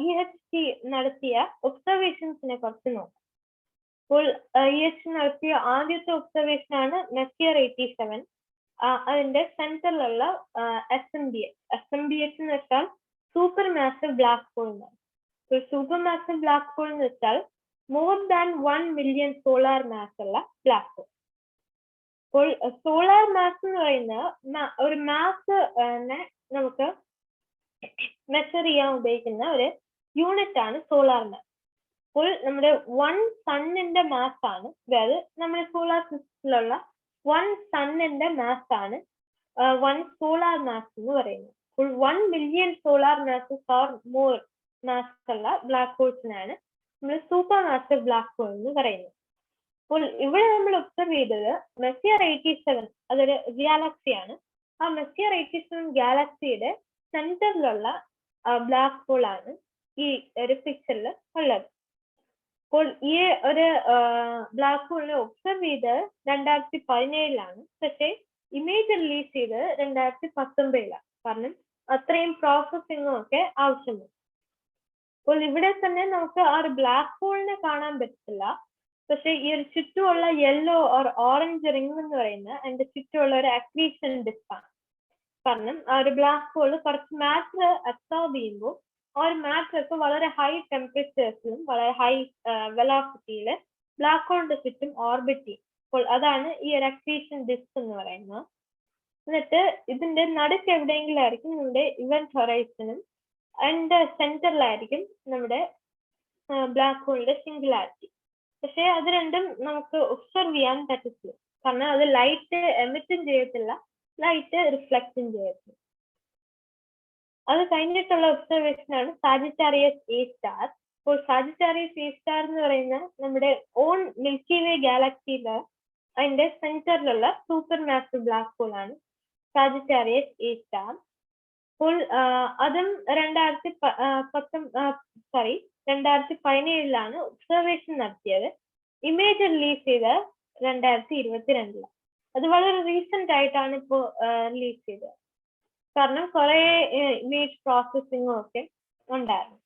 EHT നടത്തിയ ഒബ്സർവേഷൻസിനെ കുറിച്ച് നോക്കാം. അപ്പോൾ EHT നടത്തിയ ആദ്യത്തെ ഒബ്സർവേഷൻ ആണ് മെസ്സിയർ 87. അതിന്റെ സെന്ററിലുള്ള SMBH എന്ന് വെച്ചാൽ സൂപ്പർ മാസീവ് ബ്ലാക്ക് ഹോൾ എന്നാണ്. സൂപ്പർ മാസീവ് ബ്ലാക്ക് ഹോൾ എന്ന് വെച്ചാൽ more than 1 million solar mass ഉള്ള ബ്ലാക്ക് ഹോൾ. അപ്പോൾ സോളാർ മാസ് എന്ന് പറയുന്ന ഒരു മാസ് നമുക്ക് മെഷർ ചെയ്യാൻ ഉപയോഗിക്കുന്ന ഒരു യൂണിറ്റ് ആണ് സോളാർ മാസ്. അപ്പോൾ നമ്മുടെ 1 സണ്ണിന്റെ മാസ് ആണ്, അതായത് നമ്മുടെ സോളാർ സിസ്റ്റത്തിലുള്ള 1 സണ്ണിന്റെ മാസ് ആണ് 1 സോളാർ മാസ് എന്ന് പറയുന്നത്. അപ്പോൾ 1 million solar masses or more mass ഉള്ള ബ്ലാക്ക് ഹോൾസിനാണ് നമ്മൾ സൂപ്പർ മാസീവ് ബ്ലാക്ക് ഹോൾ എന്ന് പറയുന്നത്. അപ്പോൾ ഇവിടെ നമ്മൾ ഒബ്സർവ് ചെയ്തത് മെസ്സിയർ 87 അതൊരു ഗാലക്സിയാണ്. ആ മെസ്സിയർ 87 ഗാലക്സിയുടെ സെന്ററിലുള്ള ബ്ലാക്ക് ഹോൾ ആണ് ഈ ഒരു പിക്ചറിൽ ഉള്ളത്. അപ്പോൾ ഈ ഒരു ബ്ലാക്ക് ഹോളിനെ ഒബ്സർവ് ചെയ്തത് 2017 പക്ഷെ ഇമേജ് റിലീസ് ചെയ്തത് 2019. കാരണം അത്രയും പ്രോസസ്സിങ്ങും ഒക്കെ ആവശ്യമുണ്ട്. അപ്പോൾ ഇവിടെ തന്നെ നമുക്ക് ആ ഒരു ബ്ലാക്ക് ഹോളിനെ കാണാൻ പറ്റില്ല. പക്ഷെ ഈ ഒരു ചുറ്റുമുള്ള യെല്ലോ ഓർ ഓറഞ്ച് റിംഗ് എന്ന് പറയുന്നത് അതിന്റെ ചുറ്റുമുള്ള ഒരു അക്രീഷൻ ഡിസ്ക് ആണ്. കാരണം ആ ഒരു ബ്ലാക്ക് ഹോൾ കുറച്ച് മാറ്റർ അബ്സോർബ് ചെയ്യുമ്പോൾ ആ ഒരു മാറ്റർ ഒക്കെ വളരെ ഹൈ ടെമ്പറേച്ചേഴ്സിലും വളരെ ഹൈ വെലോസിറ്റിയിൽ ബ്ലാക്ക് ഹോളിന്റെ ചുറ്റും ഓർബിറ്റ് ചെയ്യും. അപ്പോൾ അതാണ് ഈ ഒരു അക്രീഷൻ ഡിസ്ക് എന്ന് പറയുന്നത്. എന്നിട്ട് ഇതിന്റെ നടുക്ക് എവിടെയെങ്കിലും ആയിരിക്കും നമ്മുടെ ഇവന്റ് ഹൊറൈസണും അതിന്റെ സെന്ററിലായിരിക്കും നമ്മുടെ ബ്ലാക്ക് ഹോളിന്റെ സിംഗുലാരിറ്റി. പക്ഷെ അത് രണ്ടും നമുക്ക് ഒബ്സർവ് ചെയ്യാൻ പറ്റത്തില്ല. കാരണം അത് ലൈറ്റ് എമിറ്റും ചെയ്യത്തില്ല, ലൈറ്റ് റിഫ്ലക്റ്റും ചെയ്യത്തില്ല. അത് കഴിഞ്ഞിട്ടുള്ള ഒബ്സർവേഷൻ ആണ് സാജിറ്റാരിയസ് എ സ്റ്റാർ. അപ്പോൾ സാജിറ്റാരിയസ് എ സ്റ്റാർ എന്ന് പറയുന്ന നമ്മുടെ ഓൺ മിൽക്കി വേ ഗാലക്സിയിലെ അതിന്റെ സെന്ററിലുള്ള സൂപ്പർ മാസീവ് ബ്ലാക്ക് ഹോൾ ആണ് സാജിറ്റാരിയസ് എ സ്റ്റാർ. അപ്പോൾ അതും 2017 ഒബ്സർവേഷൻ നടത്തിയത്. ഇമേജ് റിലീസ് ചെയ്തത് 2022. അത് വളരെ റീസെന്റ് ആയിട്ടാണ് ഇപ്പോൾ റിലീസ് ചെയ്തത്. കാരണം കുറെ ഇമേജ് പ്രോസസ്സിങ്ങും ഒക്കെ ഉണ്ടായിരുന്നു.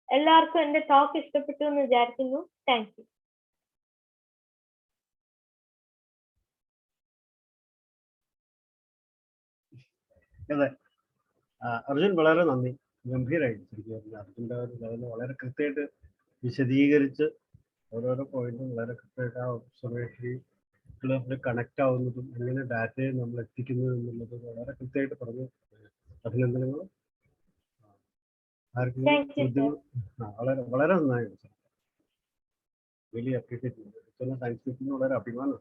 എല്ലാവർക്കും എന്റെ ടോക്ക് ഇഷ്ടപ്പെട്ടു എന്ന് വിചാരിക്കുന്നു. Thank you. അതെ, അർജുൻ വളരെ നന്ദി. ഗംഭീരമായിട്ട് ശരിക്കും അർജുൻ്റെ ഒരു ലെവല് വളരെ കൃത്യമായിട്ട് വിശദീകരിച്ച് ഓരോരോ പോയിന്റും വളരെ കൃത്യമായിട്ട് ആ ഒബ്സർവേഷനിൽ കണക്ട് ആവുന്നതും എങ്ങനെ ഡാറ്റയെ നമ്മൾ എത്തിക്കുന്നത് എന്നുള്ളത് വളരെ കൃത്യമായിട്ട് പറഞ്ഞു. അഭിനന്ദനങ്ങൾ. ആർക്കെങ്കിലും ചോദ്യങ്ങൾ? വളരെ വളരെ നന്നായിരുന്നു. വലിയ അപ്രീഷിയേറ്റ് ചെയ്യുന്നു. ചില സയൻസ് പീപ്പിളിന് വളരെ അഭിമാനമാണ്.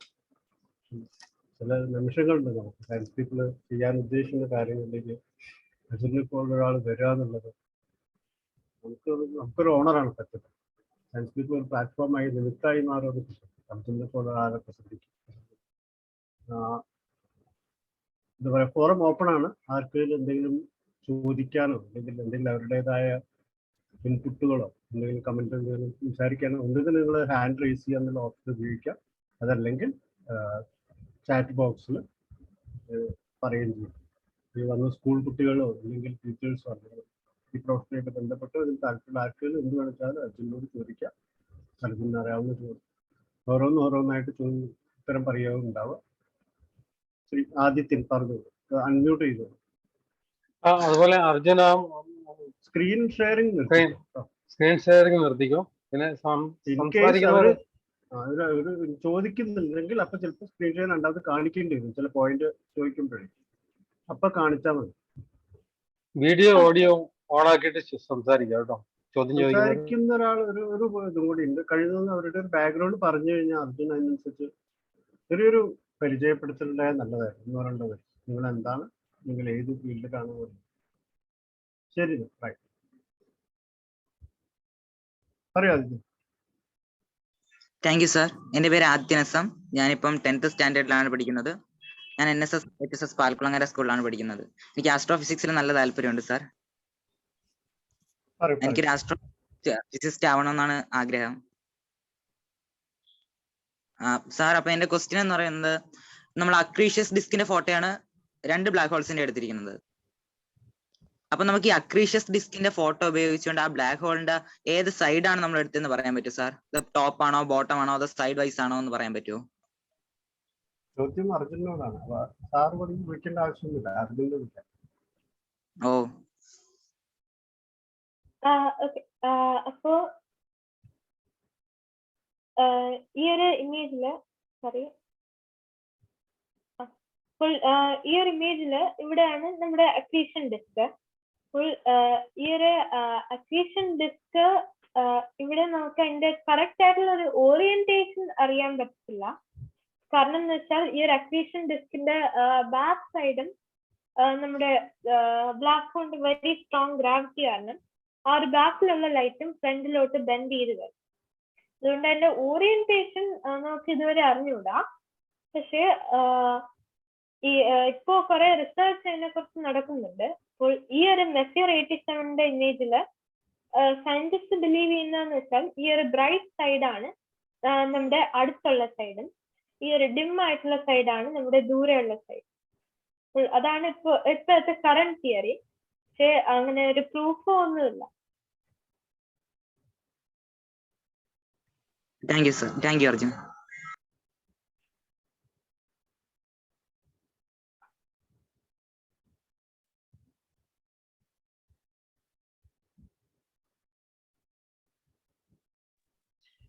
ചില നിമിഷങ്ങളുണ്ട് നമുക്ക് സയൻസ് പീപ്പിൾ ചെയ്യാൻ ഉദ്ദേശിക്കുന്ന കാര്യങ്ങളിലേക്ക് അർജുനെ പോലുള്ള ഒരാൾ വരിക എന്നുള്ളത് നമുക്കൊരു ഓണറാണ്. പറ്റുന്നത് സയൻസ് പീപ്പിൾ ഒരു പ്ലാറ്റ്ഫോമായി നിമിത്തായി മാറുന്നത് അർജുനെ പോലുള്ള ഒരാളെ പ്രസിദ്ധിക്കും. എന്താ പറയുക, ഫോറം ഓപ്പൺ ആണ്. ആർക്കെങ്കിലും എന്തെങ്കിലും ചോദിക്കാനോ അല്ലെങ്കിൽ എന്തെങ്കിലും അവരുടേതായ ഇൻപുട്ടുകളോ എന്തെങ്കിലും കമന്റ് എന്തെങ്കിലും സംസാരിക്കാനോ ഉണ്ടെങ്കിൽ നിങ്ങൾ ഹാൻഡ് റേസ് ചെയ്യാന്നുള്ള ഓപ്ഷൻ ഉപയോഗിക്കാം. അതല്ലെങ്കിൽ ചാറ്റ് ബോക്സിൽ പറയുകയും ചെയ്യും. ഈ വന്ന സ്കൂൾ കുട്ടികളോ അല്ലെങ്കിൽ ടീച്ചേഴ്സോ അല്ലെങ്കിൽ ഈ പ്രൊഫഷനായിട്ട് ബന്ധപ്പെട്ടോ ഇതിൽ താല്പര്യമുള്ള ആർക്കെങ്കിലും എന്ത് വേണമെച്ചാലും അർജുനോട് ചോദിക്കാം. അർജുന അറിയാവുന്ന ചോദ്യം ഓരോന്നായിട്ട് ഉത്തരം പറയാവുന്നുണ്ടാവുക. ശ്രീ ആദിത്യൻ പറഞ്ഞു, അൺമ്യൂട്ട് ചെയ്തു. അതുപോലെ അർജുന സ്ക്രീൻ ഷെയറിംഗ് നിർത്തിക്കോ. പിന്നെ ചോദിക്കുന്നുണ്ടെങ്കിൽ അപ്പൊ ചിലപ്പോൾ സ്ക്രീൻ ഷെയർ രണ്ടാമത് കാണിക്കേണ്ടി വരും. ചില പോയിന്റ് ചോദിക്കുമ്പോഴേ അപ്പൊ കാണിച്ചാൽ മതി. വീഡിയോ ഓഡിയോ ഓൺ ആക്കിയിട്ട് സംസാരിക്കാം കേട്ടോ. സംസാരിക്കുന്ന ഒരാൾ ഒരു ഇതും കൂടി ഉണ്ട്. കഴിയുന്ന അവരുടെ ഒരു ബാക്ക്ഗ്രൗണ്ട് പറഞ്ഞു കഴിഞ്ഞാൽ അർജുൻ അതിനനുസരിച്ച് ചെറിയൊരു പരിചയപ്പെടുത്തലുണ്ടായാൽ നല്ലതായിരുന്നു. എന്ന് പറയേണ്ടത് നിങ്ങൾ എന്താണ്, നിങ്ങൾ ഏത് ഫീൽഡിലാണ് പോകുന്നത്. ശരി, റൈറ്റ്, പറയാം. Thank you sir. എൻ്റെ പേര് ആദിത്യൻ എസ് എം. ഞാനിപ്പം 10th സ്റ്റാൻഡേർഡിലാണ് പഠിക്കുന്നത്. ഞാൻ NSS പാൽക്കുളങ്ങര സ്കൂളിലാണ് പഠിക്കുന്നത്. എനിക്ക് ആസ്ട്രോഫിസിക്സിൽ നല്ല താല്പര്യമുണ്ട് സാർ. എനിക്കൊരു ആസ്ട്രോഫിസിസ്റ്റ് ആവണമെന്നാണ് ആഗ്രഹം സാർ. അപ്പൊ എന്റെ ക്വസ്റ്റ്യൻ എന്ന് പറയുന്നത്, നമ്മൾ അക്രീഷ്യസ് ഡിസ്കിന്റെ ഫോട്ടോയാണ് 2 ബ്ലാക്ക് ഹോൾസിന്റെ എടുത്തിരിക്കുന്നത്. അപ്പൊ നമുക്ക് ഈ അക്രീഷ്യസ് ഡിസ്കിന്റെ ഫോട്ടോ ഉപയോഗിച്ചുകൊണ്ട് ആ ബ്ലാക്ക് ഹോളിന്റെ ഏത് സൈഡാണ് നമ്മൾ എടുത്തെന്ന് പറയാൻ പറ്റുമോ സാർ? ടോപ്പ് ആണോ, ബോട്ടം ആണോ, അതോ സൈഡ് വൈസ് ആണോ എന്ന് പറയാൻ പറ്റുമോ? ചോദ്യം അർജുനോടാണ്. സാർ വിളിക്കേണ്ട ആവശ്യമൊന്നുമില്ല, അർജുനോട് വിളിക്കാം. ഓ അപ്പോ ഈ ഒരു ഇമേജില് ഇവിടെയാണ് നമ്മുടെ അക്രീഷൻ ഡിസ്ക്. അപ്പോൾ ഈ ഒരു അക്രീഷൻ ഡിസ്ക് ഇവിടെ നമുക്ക് അതിന്റെ കറക്റ്റ് ആയിട്ടുള്ള ഒരു ഓറിയന്റേഷൻ അറിയാൻ പറ്റില്ല. കാരണം എന്ന് വെച്ചാൽ ഈ ഒരു അക്രീഷൻ ഡിസ്കിന്റെ ബാക്ക് സൈഡും നമ്മുടെ ബ്ലാക്ക് ഹോളിന്റെ വെരി സ്ട്രോങ് ഗ്രാവിറ്റി കാരണം ആ ഒരു ബാക്കിലുള്ള ലൈറ്റും ഫ്രണ്ടിലോട്ട് ബെൻഡ് ചെയ്ത് വരും. അതുകൊണ്ട് അതിന്റെ ഓറിയന്റേഷൻ നമുക്ക് ഇതുവരെ അറിഞ്ഞൂടാ. പക്ഷെ ഇപ്പോ കുറെ റിസർച്ച് അതിനെ കുറിച്ച് നടക്കുന്നുണ്ട്. അപ്പോൾ ഈ ഒരു മെസ്സിയർ 87 ഇമേജില് സയന്റിസ്റ്റ് ബിലീവ് ചെയ്യുന്നതെന്ന് വെച്ചാൽ ഈ ഒരു ബ്രൈറ്റ് സൈഡാണ് നമ്മുടെ അടുത്തുള്ള സൈഡും ഈ ഒരു ഡിം ആയിട്ടുള്ള സൈഡാണ് നമ്മുടെ ദൂരെയുള്ള സൈഡ്. അതാണ് ഇപ്പോഴത്തെ കറന്റ് തിയറി. പക്ഷെ അങ്ങനെ ഒരു പ്രൂഫോ ഒന്നുമില്ല. Thank you sir. Thank you Arjun.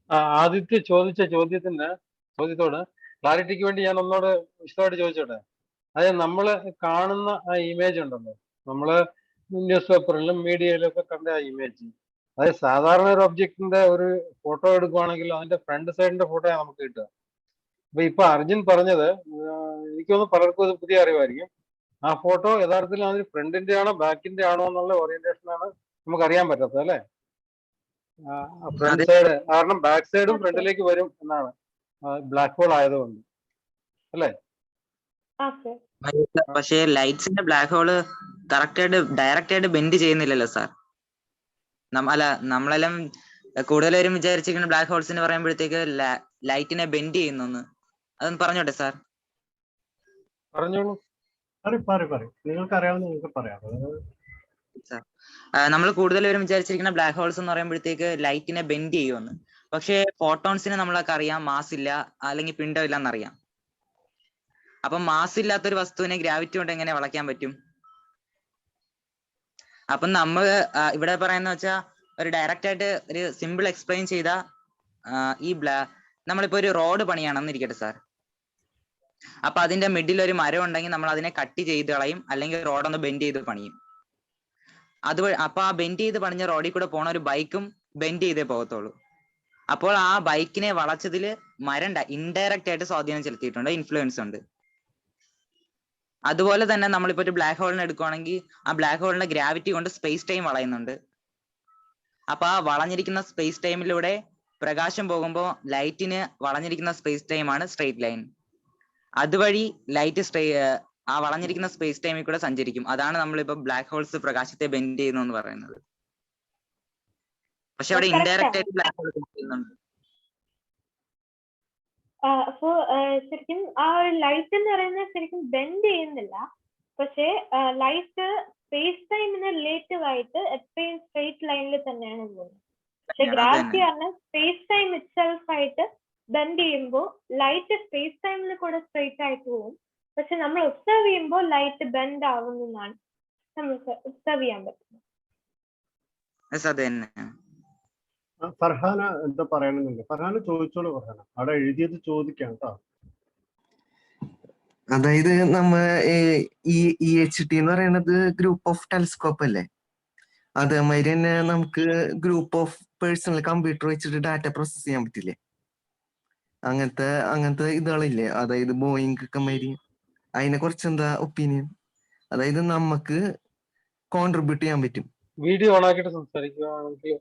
Aditya ചോദിച്ച ചോദ്യത്തോട് ക്ലാരിറ്റിക്ക് വേണ്ടി ഞാൻ ഒന്നോട് വിശദമായിട്ട് ചോദിച്ചോട്ടെ. അതായത് നമ്മള് കാണുന്ന ആ ഇമേജ് ഉണ്ടല്ലോ, നമ്മള് ന്യൂസ് പേപ്പറിലും മീഡിയയിലും ഒക്കെ കണ്ട ആ ഇമേജ്, അതായത് സാധാരണ ഒരു ഒബ്ജക്റ്റിന്റെ ഒരു ഫോട്ടോ എടുക്കുവാണെങ്കിൽ അതിന്റെ ഫ്രണ്ട് സൈഡിന്റെ ഫോട്ടോയാണ് നമുക്ക് കിട്ടുക. ഇപ്പൊ അർജുൻ പറഞ്ഞത് എനിക്കൊന്ന് പലർക്കും ഇത് പുതിയ അറിവായിരിക്കും. ആ ഫോട്ടോ യഥാർത്ഥത്തിൽ അതിന് ഫ്രണ്ടിന്റെ ആണോ ബാക്കിന്റെ ആണോ എന്നുള്ള ഓറിയന്റേഷനാണ് നമുക്ക് അറിയാൻ പറ്റാത്തത് അല്ലേ? ഫ്രണ്ട് സൈഡ് കാരണം ബാക്ക് സൈഡും ഫ്രണ്ടിലേക്ക് വരും എന്നാണ്, ബ്ലാക്ക് ഹോൾ ആയതുകൊണ്ട് അല്ലേ? പക്ഷേ ലൈറ്റ്സിന്റെ ബ്ലാക്ക് ഹോള് ഡയറക്റ്റ് ആയിട്ട് ബെൻഡ് ചെയ്യുന്നില്ലല്ലോ സാർ. അല്ല, നമ്മളെല്ലാം കൂടുതലും വിചാരിച്ചിരിക്കുന്ന ബ്ലാക്ക് ഹോൾസിന് പറയുമ്പോഴത്തേക്ക് ലൈറ്റിനെ ബെൻഡ് ചെയ്യുന്നു. അതൊന്ന് പറഞ്ഞോട്ടെ സാർ. പറഞ്ഞോളൂ. നിങ്ങൾക്ക് അറിയാവുന്ന നിങ്ങൾക്ക് പറയാം. നമ്മൾ കൂടുതലും വിചാരിച്ചിരിക്കുന്ന ബ്ലാക്ക് ഹോൾസ് എന്ന് പറയുമ്പോഴത്തേക്ക് ലൈറ്റിനെ ബെൻഡ് ചെയ്യുമെന്ന്. പക്ഷേ ഫോട്ടോൺസിന് നമ്മളൊക്കെ അറിയാം മാസ് ഇല്ല, അല്ലെങ്കിൽ പിണ്ഡം ഇല്ല എന്നറിയാം. അപ്പൊ മാസ് ഇല്ലാത്തൊരു വസ്തുവിനെ ഗ്രാവിറ്റി കൊണ്ട് എങ്ങനെ വളയ്ക്കാൻ പറ്റും? അപ്പൊ നമ്മൾ ഇവിടെ പറയുന്ന വെച്ചാൽ ഒരു ഡയറക്റ്റ് ആയിട്ട് ഒരു സിമ്പിൾ എക്സ്പ്ലെയിൻ ചെയ്ത നമ്മളിപ്പോ ഒരു റോഡ് പണിയാണെന്ന് ഇരിക്കട്ടെ സാർ. അപ്പൊ അതിന്റെ മിഡിൽ ഒരു മരം ഉണ്ടെങ്കിൽ നമ്മൾ അതിനെ കട്ട് ചെയ്ത് കളയും, അല്ലെങ്കിൽ റോഡൊന്ന് ബെൻഡ് ചെയ്ത് പണിയും. അപ്പൊ ആ ബെൻഡ് ചെയ്ത് പണിഞ്ഞ റോഡിൽ കൂടെ പോണ ഒരു ബൈക്കും ബെൻഡ് ചെയ്തേ പോകത്തുള്ളൂ. അപ്പോൾ ആ ബൈക്കിനെ വളച്ചതില് മരം ഇൻഡയറക്റ്റ് ആയിട്ട് സ്വാധീനം ചെലുത്തിയിട്ടുണ്ട്, ഇൻഫ്ലുവൻസ് ഉണ്ട്. അതുപോലെ തന്നെ നമ്മളിപ്പോ ഒരു ബ്ലാക്ക് ഹോളിനെ എടുക്കുവാണെങ്കിൽ ആ ബ്ലാക്ക് ഹോളിന്റെ ഗ്രാവിറ്റി കൊണ്ട് സ്പേസ് ടൈം വളയുന്നുണ്ട്. അപ്പൊ ആ വളഞ്ഞിരിക്കുന്ന സ്പേസ് ടൈമിലൂടെ പ്രകാശം പോകുമ്പോൾ ലൈറ്റിന് വളഞ്ഞിരിക്കുന്ന സ്പേസ് ടൈമാണ് സ്ട്രെയിറ്റ് ലൈൻ. അതുവഴി ലൈറ്റ് ആ വളഞ്ഞിരിക്കുന്ന സ്പേസ് ടൈമിൽ കൂടെ സഞ്ചരിക്കും. അതാണ് നമ്മളിപ്പോ ബ്ലാക്ക് ഹോൾസ് പ്രകാശത്തെ ബെൻഡ് ചെയ്യുന്നു എന്ന് പറയുന്നത്. പക്ഷെ അവിടെ ഇൻഡയറക്റ്റ് ആയിട്ട് ബ്ലാക്ക് ഹോൾ ചെയ്യുന്നുണ്ട്. അപ്പോ ശരിക്കും ആ ഒരു ലൈറ്റ് എന്ന് പറയുന്നത് ശരിക്കും ബെൻഡ് ചെയ്യുന്നില്ല. പക്ഷെ ലൈറ്റ് സ്പേസ് ടൈമിന് റിലേറ്റീവ് ആയിട്ട് എപ്പോഴും സ്ട്രെയിറ്റ് ലൈനിൽ തന്നെയാണ് പോകുന്നത്. പക്ഷെ ഗ്രാവിറ്റി പറഞ്ഞാൽ സ്പേസ് ടൈം ഇറ്റ്സെൽഫ് ആയിട്ട് ബെൻഡ് ചെയ്യുമ്പോൾ ലൈറ്റ് സ്പേസ് ടൈമിൽ കൂടെ സ്ട്രെയിറ്റ് ആയിട്ട് പോകും. പക്ഷെ നമ്മൾ ഒബ്സർവ് ചെയ്യുമ്പോൾ ലൈറ്റ് ബെൻഡ് ആവുന്നതാണ് നമുക്ക് ഒബ്സർവ് ചെയ്യാൻ പറ്റുന്നത്. ഫർഹാന എന്താ പറയണമെന്നുണ്ട്? ഫർഹാന ചോദിച്ചോളൂ. ഫർഹാന അവിടെ എഴുതിയത് ചോദിക്കാം കേട്ടോ. അതായത് EHT എന്ന് പറയുന്നത് ഗ്രൂപ്പ് ഓഫ് ടെലിസ്കോപ്പ് അല്ലേ? അതേമാതിരി തന്നെ നമുക്ക് ഗ്രൂപ്പ് ഓഫ് പേഴ്സണൽ കമ്പ്യൂട്ടർ വെച്ചിട്ട് ഡാറ്റ പ്രോസസ് ചെയ്യാൻ പറ്റില്ലേ? അങ്ങനത്തെ ഇതുകളില്ലേ? അതായത് ബോയിങ് ഒക്കെ മാതിരി. അതിനെ കുറിച്ച് എന്താ ഒപ്പീനിയൻ? അതായത് നമുക്ക് കോൺട്രിബ്യൂട്ട് ചെയ്യാൻ പറ്റും. വീഡിയോ ഓൺ ആക്കിയിട്ട് സംസാരിക്കുകയാണെങ്കിൽ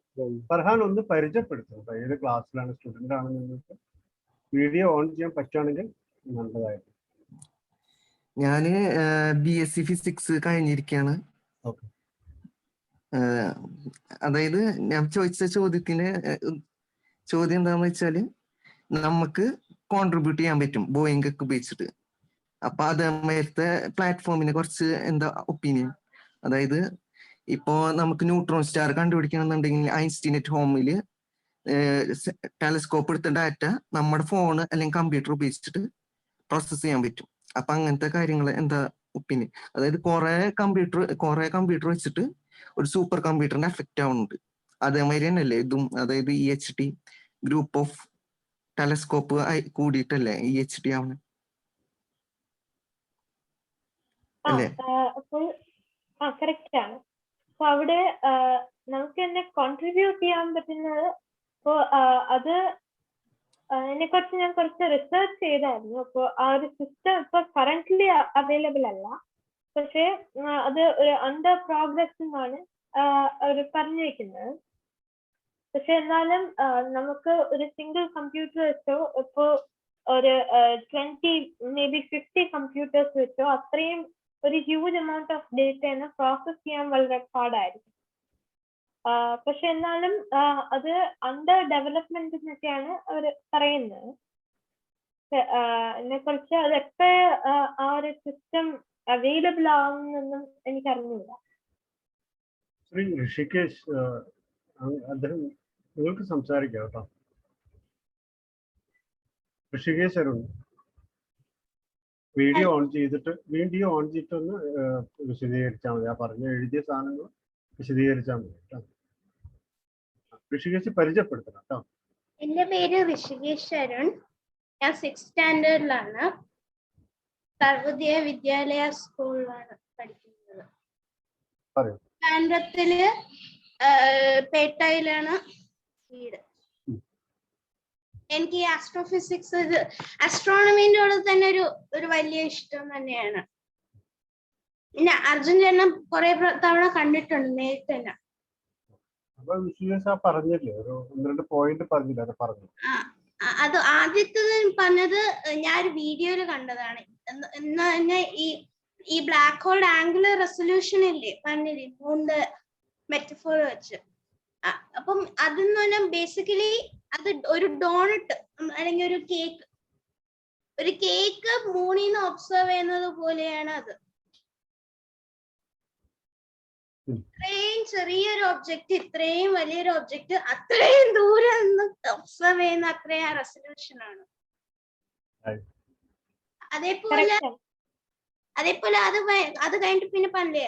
ഫർഹാൻ ഒന്ന് പരിചയപ്പെടുത്തും. ഏത് ക്ലാസ്സിലാണ്, സ്റ്റുഡന്റ് ആണ് നിങ്ങൾക്ക് വീഡിയോ ഓൺ ചെയ്യാൻ പറ്റുകയാണെങ്കിൽ നല്ലതായിരുന്നു. ഞാന് BSc ഫിസിക്സ് കഴിഞ്ഞിരിക്കുകയാണ്. അതായത് ഞാൻ ചോദിച്ച ചോദ്യം എന്താന്ന് വെച്ചാല് നമുക്ക് കോൺട്രിബ്യൂട്ട് ചെയ്യാൻ പറ്റും ബോയിങ് ഒക്കെ ഉപയോഗിച്ചിട്ട്. അപ്പൊ അതേമാതിരത്തെ പ്ലാറ്റ്ഫോമിനെ കുറിച്ച് എന്താ ഒപ്പീനിയൻ? അതായത് ഇപ്പോ നമുക്ക് ന്യൂട്രോൺ സ്റ്റാർ കണ്ടുപിടിക്കണമെന്നുണ്ടെങ്കിൽ ഐൻസ്റ്റീൻ അറ്റ് ഹോമില് ടെലിസ്കോപ്പ് എടുത്ത ഡാറ്റ നമ്മുടെ ഫോണ് അല്ലെങ്കിൽ കമ്പ്യൂട്ടർ ഉപയോഗിച്ചിട്ട് പ്രോസസ് ചെയ്യാൻ പറ്റും. അപ്പൊ അങ്ങനത്തെ കാര്യങ്ങൾ എന്താ ഒപ്പീനിയൻ? അതായത് കുറെ കമ്പ്യൂട്ടർ വെച്ചിട്ട് ഒരു സൂപ്പർ കമ്പ്യൂട്ടറിന് എഫക്റ്റ് ആവുന്നുണ്ട്. അതേമാതിരി തന്നെയല്ലേ ഇതും? അതായത് EHT ഗ്രൂപ്പ് ഓഫ് ടെലിസ്കോപ്പ് കൂടിയിട്ടല്ലേ EHT ആവുന്നത് അല്ലേ? കറക്റ്റ് ആണ്. അപ്പൊ അവിടെ നമുക്ക് തന്നെ കോൺട്രിബ്യൂട്ട് ചെയ്യാൻ പറ്റുന്നത് ഇപ്പോ അത് അതിനെക്കുറിച്ച് ഞാൻ കുറച്ച് റിസർച്ച് ചെയ്തായിരുന്നു. അപ്പോൾ ആ ഒരു സിസ്റ്റം ഇപ്പൊ കറന്റ്ലി അവൈലബിൾ അല്ല. പക്ഷെ അത് ഒരു അണ്ടർ പ്രോഗ്രസ് എന്നാണ് അവർ പറഞ്ഞിരിക്കുന്നത്. പക്ഷെ എന്നാലും നമുക്ക് ഒരു സിംഗിൾ കമ്പ്യൂട്ടർ വെച്ചോ ഇപ്പോ ഒരു 20 maybe 50 കമ്പ്യൂട്ടേഴ്സ് വെച്ചോ അത്രയും ഒരു huge amount of data process ചെയ്യാൻ വളരെ പാടായിരിക്കും. പക്ഷെ എന്നാലും അത് അണ്ടർ ഡെവലപ്മെന്റ് എന്നൊക്കെയാണ് അവർ പറയുന്നത്. ഇതിനെ കുറിച്ച് അത് എപ്പോ ആ ഒരു സിസ്റ്റം അവൈലബിൾ ആവുമെന്നൊന്നും എനിക്ക് അറിഞ്ഞില്ല. ശ്രീ ഋഷികേശ്, അദ്ദേഹം നിങ്ങൾക്ക് സംസാരിക്കാം കേട്ടോ. ഋഷികേശ് അരുൺ, വീഡിയോ ഓൺ ചെയ്തിട്ടൊന്ന് വിശദീകരിച്ചാൽ മതി. ആ പറഞ്ഞ എഴുതിയ സാധനങ്ങൾ വിശദീകരിച്ചാൽ മതി കേട്ടോ. ഋഷികേശ് പരിചയപ്പെടുത്തണം കേട്ടോ. എന്റെ പേര് ഋഷികേശ് അരുൺ. ഞാൻ 6th സ്റ്റാൻഡേർഡിലാണ്. സർവോദയ വിദ്യാലയ സ്കൂളിലാണ് പഠിക്കുന്നത്. ട്രിവാൻഡ്രത്തില് പേട്ടയിലാണ് വീട്. എനിക്ക് ആസ്ട്രോഫിസിക്സ്, ആസ്ട്രോണമിന്റെ ഉള്ളത് തന്നെ ഒരു വലിയ ഇഷ്ടം തന്നെയാണ്. പിന്നെ അർജുൻ ചേട്ടൻ കുറെ തവണ കണ്ടിട്ടുണ്ട് നേരത്തെ തന്നെ. അപ്പൊ വിശ്വാസ പറഞ്ഞില്ലേ, ഒരു 1-2 പോയിന്റ് പറഞ്ഞില്ല, അത് പറഞ്ഞു. അത് ആദ്യത്തെ പറഞ്ഞത് ഞാൻ ഒരു വീഡിയോയില് കണ്ടതാണ്. എന്നാ തന്നെ ഈ ബ്ലാക്ക് ഹോൾ ആംഗുലർ റെസൊല്യൂഷൻ ഇല്ലേ പറഞ്ഞില്ലേ, മൂന്ന് മെറ്റഫോർ വെച്ച്. അപ്പം അതെന്ന് പറഞ്ഞാൽ ബേസിക്കലി അത് ഒരു ഡോണറ്റ് അല്ലെങ്കിൽ ഒരു കേക്ക് മൂണിൽ നിന്ന് ഒബ്സർവ് ചെയ്യുന്നത് പോലെയാണ് അത്. ഇത്രയും ചെറിയൊരു ഒബ്ജക്റ്റ്, ഇത്രയും വലിയൊരു ഒബ്ജക്റ്റ് അത്രയും ദൂരം നിന്ന് ഒബ്സർവ് ചെയ്യുന്ന അത്രയും റെസൊല്യൂഷൻ ആണ്. അതേപോലെ അത് കഴിഞ്ഞിട്ട് പിന്നെ പറഞ്ഞേ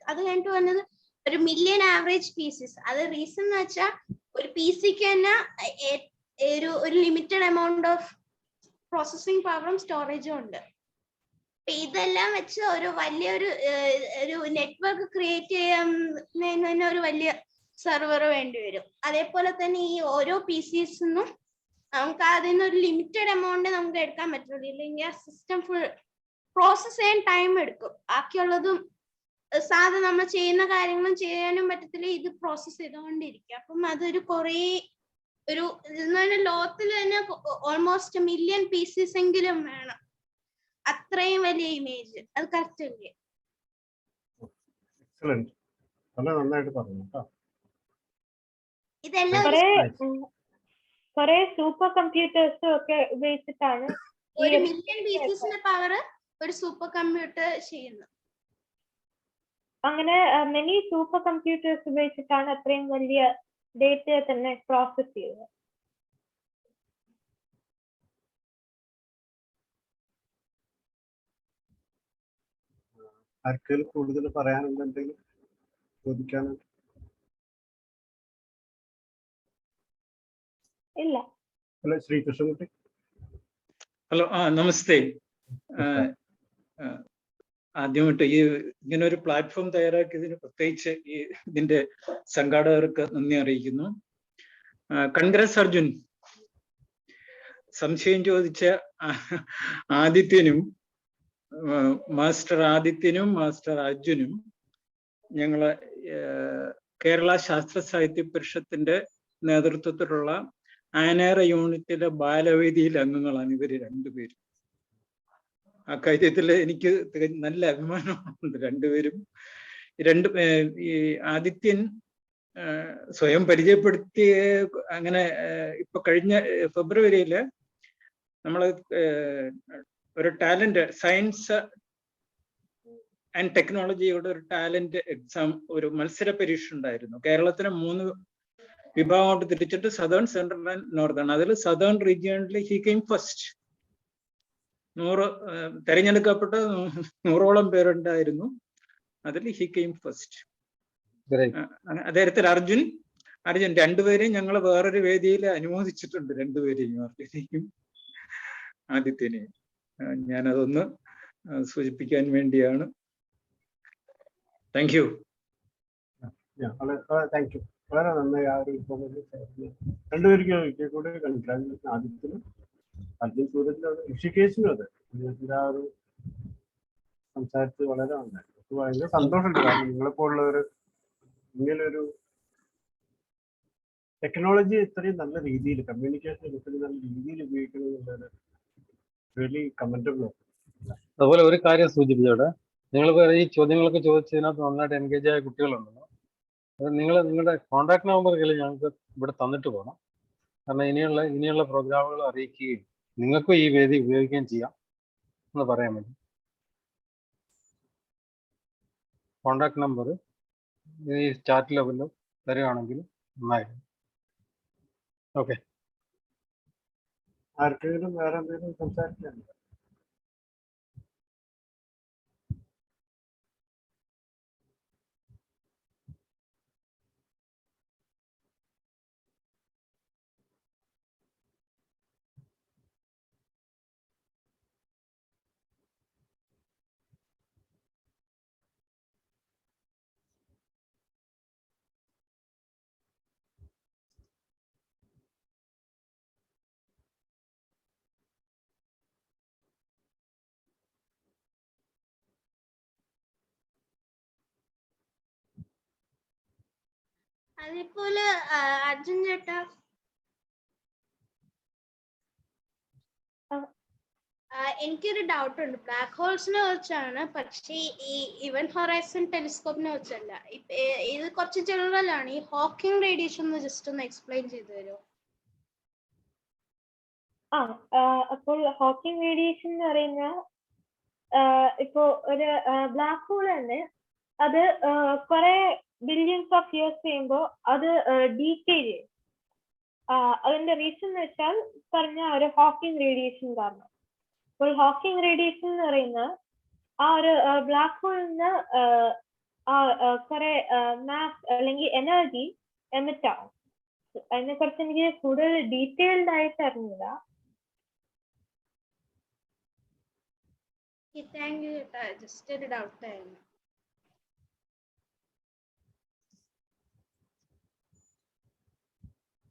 അത് കഴിഞ്ഞിട്ട് വന്നത് ഒരു മില്യൺ ആവറേജ് പീസസ്. അത് റീസൺ എന്ന് വെച്ചാൽ ഒരു പീസിക്ക് തന്നെ ഒരു ലിമിറ്റഡ് എമൗണ്ട് ഓഫ് പ്രോസസിങ് പവറും സ്റ്റോറേജും ഉണ്ട്. ഇതെല്ലാം വെച്ച് ഒരു വലിയൊരു നെറ്റ്വർക്ക് ക്രിയേറ്റ് ചെയ്യുന്നതിന് തന്നെ ഒരു വലിയ സെർവർ വേണ്ടി വരും. അതേപോലെ തന്നെ ഈ ഓരോ പീസീസിനും നമുക്ക് അതിൽ നിന്ന് ഒരു ലിമിറ്റഡ് എമൗണ്ട് നമുക്ക് എടുക്കാൻ പറ്റുള്ളൂ. ഇല്ലെങ്കിൽ ആ സിസ്റ്റം ഫുൾ പ്രോസസ് ചെയ്യാൻ ടൈം എടുക്കും. ബാക്കിയുള്ളതും സാധാരണ നമ്മൾ ചെയ്യുന്ന കാര്യങ്ങളും ചെയ്യാനും പറ്റത്തില്ല, ഇത് പ്രോസസ് ചെയ്തുകൊണ്ടിരിക്കും. അപ്പം അതൊരു ലോകത്തിൽ തന്നെ ഓൾമോസ്റ്റ് മില്യൺ പീസസ് എങ്കിലും വേണം. അത്രയും വലിയ ഇമേജ്. അത് കറക്റ്റ് അല്ലേ? എക്സലന്റ്, വളരെ നന്നായിട്ട് പറഞ്ഞു കേട്ടോ. ഇതെല്ലാം കുറെ സൂപ്പർ കമ്പ്യൂട്ടേഴ്സും ഒക്കെ ഉപയോഗിച്ചിട്ടാണ് ഒരു മില്യൺ പീസസിന്റെ പവർ ഒരു സൂപ്പർ കമ്പ്യൂട്ടർ ചെയ്യുന്നു. അങ്ങനെ മെനി സൂപ്പർ കമ്പ്യൂട്ടേഴ്സ് ഉപയോഗിച്ചിട്ടാണ് അത്രയും വലിയ ഡേറ്റയെ തന്നെ പ്രോസസ് ചെയ്തത്. ആർക്കെങ്കിലും കൂടുതൽ പറയാനുണ്ട്, എന്തെങ്കിലും ചോദിക്കാനുണ്ട്? ഇല്ല. ഹലോ, ശ്രീ കൃഷ്ണൻകുട്ടി. ഹലോ, നമസ്തേ. ആദ്യമായിട്ട് ഇങ്ങനെ ഒരു പ്ലാറ്റ്ഫോം തയ്യാറാക്കിയതിന് പ്രത്യേകിച്ച് ഇതിന്റെ സംഘാടകർക്ക് നന്ദി അറിയിക്കുന്നു. കൺഗ്രസ് അർജുൻ. സംശയം ചോദിച്ച ആദിത്യനും മാസ്റ്റർ അർജുനും ഞങ്ങള് കേരള ശാസ്ത്ര സാഹിത്യ പരിഷത്തിന്റെ നേതൃത്വത്തിലുള്ള ആനേറ യൂണിറ്റിലെ ബാലവേദിയിലെ അംഗങ്ങളാണ് ഇവര് രണ്ടുപേരും. അക്കാര്യത്തിൽ എനിക്ക് നല്ല അഭിമാനമുണ്ട്. രണ്ടുപേരും ഈ ആദിത്യൻ സ്വയം പരിചയപ്പെടുത്തിയ അങ്ങനെ ഇപ്പൊ കഴിഞ്ഞ ഫെബ്രുവരിയില് നമ്മള് ഒരു ടാലന്റ് സയൻസ് ആൻഡ് ടെക്നോളജിയുടെ ഒരു ടാലന്റ് എക്സാം, ഒരു മത്സര പരീക്ഷ ഉണ്ടായിരുന്നു. കേരളത്തിലെ 3 വിഭാഗമായിട്ട് തിരിച്ചിട്ട് സദേൺ, സെൻട്രൽ ആൻഡ് നോർത്തേൺ. അതിൽ സദേൺ റീജിയണിൽ ഹി കെയിം ഫസ്റ്റ്. 100 തെരഞ്ഞെടുക്കപ്പെട്ട 100ഓളം പേരുണ്ടായിരുന്നു. അതിൽ ഹി കെയിം ഫസ്റ്റ്. അദ്ദേഹത്തിൽ അർജുൻ രണ്ടുപേരെയും ഞങ്ങൾ വേറൊരു വേദിയിൽ അനുമോദിച്ചിട്ടുണ്ട്. രണ്ടുപേരെയും, അർജുനെയും ആദിത്യനെയും. ഞാനതൊന്ന് സൂചിപ്പിക്കാൻ വേണ്ടിയാണ്. Thank you. താങ്ക് യു, വളരെ നന്നായി. ആ ഒരു ഇൻഫോർമേഷൻ രണ്ടുപേർക്കും കൂടെ കൺഗ്രാജുലേഷൻ. ആദിത്യനും അർജുൻ സൂരജിനും ഋഷികേശിനും അതെ ആ ഒരു സംസാരിച്ച് വളരെ നന്നായി. ഭയങ്കര സന്തോഷമുണ്ട്. കാരണം നിങ്ങളെപ്പോലുള്ളവര് ഇങ്ങനൊരു ടെക്നോളജി ഇത്രയും നല്ല രീതിയിൽ, കമ്മ്യൂണിക്കേഷൻ ഇത്രയും നല്ല രീതിയിൽ ഉപയോഗിക്കണം എന്നുള്ളത് റിയലി കമന്റബിൾ. അതുപോലെ ഒരു കാര്യം സൂചിപ്പിച്ചോടെ, നിങ്ങൾ ഈ ചോദ്യങ്ങളൊക്കെ ചോദിച്ചതിനകത്ത് നന്നായിട്ട് എൻഗേജ് ആയ കുട്ടികളുണ്ടല്ലോ. നിങ്ങൾ നിങ്ങളുടെ കോൺടാക്ട് നമ്പറുകൾ ഞങ്ങൾക്ക് ഇവിടെ തന്നിട്ട് പോകണം. കാരണം ഇനിയുള്ള പ്രോഗ്രാമുകൾ അറിയിക്കുകയും നിങ്ങൾക്കും ഈ വേദി ഉപയോഗിക്കുകയും ചെയ്യാം എന്ന് പറയാൻ വേണ്ടി. കോൺടാക്ട് നമ്പർ ഈ ചാറ്റ് ലെവലിൽ തരുകയാണെങ്കിൽ നന്നായിരുന്നു. ഓക്കെ. ആർക്കെങ്കിലും വേറെ എന്തെങ്കിലും സംസാരിക്കാനുണ്ടോ? അതേപോലെ അർജുൻ ചേട്ടാ, എനിക്കൊരു ഡൗട്ട് ഉണ്ട്. ബ്ലാക്ക് ഹോൾസിനെ കുറിച്ചാണ്, പക്ഷേ ഈ ഇവന്റ് ഹൊറൈസൺ ടെലിസ്കോപ്പിനെ കുറിച്ചല്ല. ഇത് കുറച്ച് ജനറൽ ആണ്. ഈ ഹോക്കിംഗ് റേഡിയേഷൻ ഒന്ന് ജസ്റ്റ് ഒന്ന് എക്സ്പ്ലെയിൻ ചെയ്തു തരുമോ? അപ്പോൾ ഹോക്കിംഗ് റേഡിയേഷൻ എന്ന് പറയുന്ന ഇപ്പോ ഒരു ബ്ലാക്ക് ഹോൾ തന്നെ അത് കുറെ ബില്യൺസ് ഓഫ് ഇയേഴ്സ് ചെയ്യുമ്പോൾ അത് ഡീക്കേ ചെയ്യും. അതിന്റെ റീസൺ എന്ന് വെച്ചാൽ പറഞ്ഞ ഒരു ഹോക്കിംഗ് റേഡിയേഷൻ കാരണം. അപ്പോൾ ഹോക്കിംഗ് റേഡിയേഷൻ എന്ന് പറയുന്ന ആ ഒരു ബ്ലാക്ക് ഹോളിന് കുറെ മാസ് അല്ലെങ്കിൽ എനർജി എമിറ്റ് ആവും. അതിനെ കുറിച്ച് എനിക്ക് കൂടുതൽ ഡീറ്റെയിൽഡ് ആയിട്ട് അറിഞ്ഞില്ല. താങ്ക് യു ചേട്ടാ, ജസ്റ്റ് ഒരു ഡൗട്ട് ആയിരുന്നു.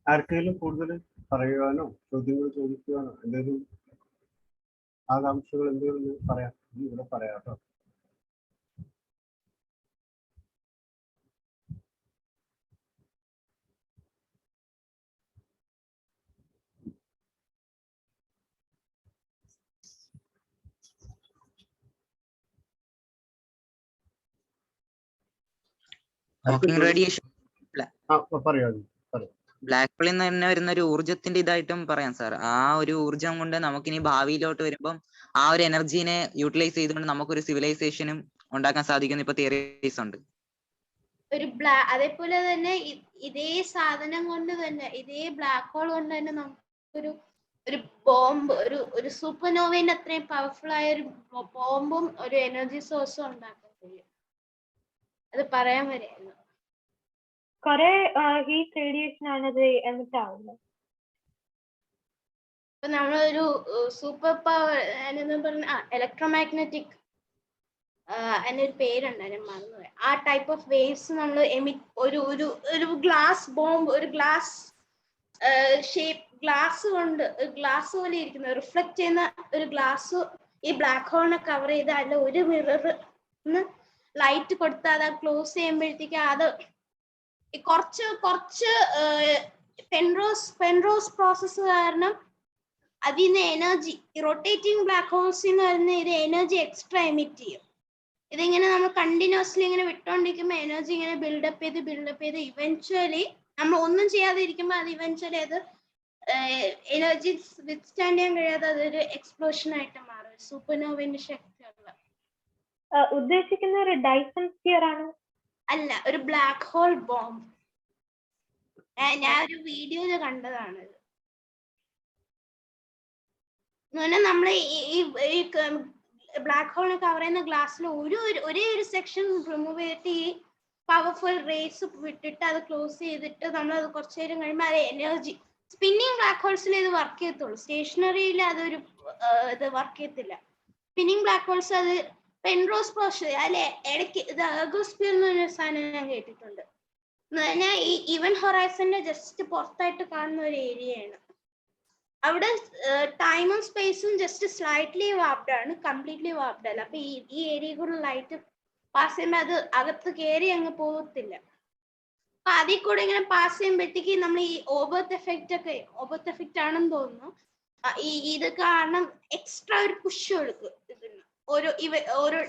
ആർക്കെങ്കിലും കൂടുതൽ പറയുവാനോ ചോദ്യങ്ങൾ ചോദിക്കുവാനോ എന്തെങ്കിലും ആകാംക്ഷകൾ എന്തെങ്കിലും പറയാം? ഇവിടെ പറയാം കേട്ടോ. ഹോക്കിംഗ് റേഡിയേഷൻ പറയാം. ബ്ലാക്ക് ഹോളിൽ നിന്ന് തന്നെ വരുന്ന ഒരു ഊർജത്തിന്റെ ഇതായിട്ടും പറയാം സാർ. ആ ഒരു ഊർജം കൊണ്ട് നമുക്കിനി ഭാവിയിലോട്ട് വരുമ്പം ആ ഒരു എനർജീനെ യൂട്ടിലൈസ് ചെയ്തുകൊണ്ട് നമുക്കൊരു സിവിലൈസേഷനും ഉണ്ടാക്കാൻ സാധിക്കുന്ന ഇപ്പൊ തിയറീസ് ഉണ്ട്. അതേപോലെ തന്നെ ഇതേ സാധനം കൊണ്ട് തന്നെ, ഇതേ ബ്ലാക്ക് ഹോൾ കൊണ്ട് തന്നെ നമുക്കൊരു ബോംബ്, ഒരു സൂപ്പർനോവയുടെ അത്രയും പവർഫുൾ ആയ ഒരു ബോംബും ഒരു എനർജി സോഴ്സും ഉണ്ടാക്കാൻ കഴിയും. അത് പറയാൻ വരെയായിരുന്നു. കുറെ ഹീറ്റ് റേഡിയേഷൻ ആണ് അത് എമിറ്റ് ആവുന്നത്. ഇപ്പൊ നമ്മളൊരു സൂപ്പർ പവർ എന്ന് പറഞ്ഞ ഇലക്ട്രോമാഗ്നറ്റിക്, അതിനൊരു പേരുണ്ട്, ഞാൻ മറന്നുപോയി. ആ ടൈപ്പ് ഓഫ് വേവ്സ് നമ്മൾ ഒരു ഗ്ലാസ് ബോംബ്, ഒരു ഗ്ലാസ് ഷേപ്പ് ഗ്ലാസ് കൊണ്ട്, ഗ്ലാസ് പോലെ ഇരിക്കുന്ന റിഫ്ലക്ട് ചെയ്യുന്ന ഒരു ഗ്ലാസ് ഈ ബ്ലാക്ക് ഹോളിനെ കവർ ചെയ്ത് അതിൽ ഒരു മിററിന് ലൈറ്റ് കൊടുത്ത് അത് ക്ലോസ് ചെയ്യുമ്പോഴത്തേക്ക് അത് കുറച്ച് പെൻറോസ് പ്രോസസ് കാരണം അതിൽ നിന്ന് എനർജി, റൊട്ടേറ്റിംഗ് ബ്ലാക്ക് ഹോൾസിൽ നിന്ന് വരുന്ന ഇത് എനർജി എക്സ്ട്രാ എമിറ്റ് ചെയ്യും. ഇതിങ്ങനെ നമ്മൾ കണ്ടിന്യൂസ്ലി ഇങ്ങനെ വിട്ടോണ്ടിരിക്കുമ്പോൾ എനർജി ഇങ്ങനെ ബിൽഡപ്പ് ചെയ്ത് ഇവൻച്വലി നമ്മൾ ഒന്നും ചെയ്യാതെ ഇരിക്കുമ്പോൾ അത് ഇവൻച്വലി അത് എനർജി വിത്ത്സ്റ്റാൻഡ് ചെയ്യാൻ കഴിയാതെ അതൊരു എക്സ്പ്ലോഷൻ ആയിട്ട് മാറും. സൂപ്പർനോവയുടെ ശക്തിയുള്ള. ഉദ്ദേശിക്കുന്ന ഒരു ഡൈസൺ സ്ഫിയർ ആണ്? അല്ല, ഒരു ബ്ലാക്ക് ഹോൾ ബോംബ്. ഞാൻ ഒരു വീഡിയോയില് കണ്ടതാണ്. നമ്മള് ഈ ബ്ലാക്ക് ഹോളിനെ കവർ ചെയ്യുന്ന ഗ്ലാസ്സിൽ ഒരേ ഒരു സെക്ഷൻ റിമൂവ് ചെയ്തിട്ട് ഈ പവർഫുൾ റേസ് വിട്ടിട്ട് അത് ക്ലോസ് ചെയ്തിട്ട് നമ്മൾ അത് കുറച്ചു നേരം കഴിയുമ്പോൾ അത് എനർജി, സ്പിന്നിങ് ബ്ലാക്ക് ഹോൾസിൽ ഇത് വർക്ക് ചെയ്യത്തുള്ളൂ. സ്റ്റേഷനറിയിൽ അതൊരു ഇത് വർക്ക് ചെയ്യത്തില്ല. സ്പിന്നിങ് ബ്ലാക്ക് ഹോൾസ് അത് പെൻറോസ് പ്രോസസ് അല്ലെ, ഇടയ്ക്ക് ഇത് എർഗോസ്ഫിയർ എന്ന് പറഞ്ഞ സാധനം ഞാൻ കേട്ടിട്ടുണ്ട്. എന്ന് പറഞ്ഞാൽ ഈ ഇവന്റ് ഹൊറൈസന്റെ ജസ്റ്റ് പുറത്തായിട്ട് കാണുന്ന ഒരു ഏരിയയാണ്. അവിടെ ടൈമും സ്പേസും ജസ്റ്റ് സ്ലൈറ്റ്ലി വാർപ്ഡ് ആണ്, കംപ്ലീറ്റ്ലി വാർപ്ഡ് അല്ല. അപ്പൊ ഈ ഏരിയ കൂടെ ലൈറ്റ് പാസ് ചെയ്യുമ്പോൾ അത് അകത്ത് കയറി അങ്ങ് പോകത്തില്ല. അപ്പൊ അതിൽ കൂടെ ഇങ്ങനെ പാസ് ചെയ്യുമ്പോഴത്തേക്ക് നമ്മൾ ഈ ഓബർത്ത് എഫക്റ്റ് ആണെന്ന് തോന്നുന്നു. ഇത് കാരണം എക്സ്ട്രാ ഒരു പുഷ് കൊടുക്കും ഇതിന്. ഓരോ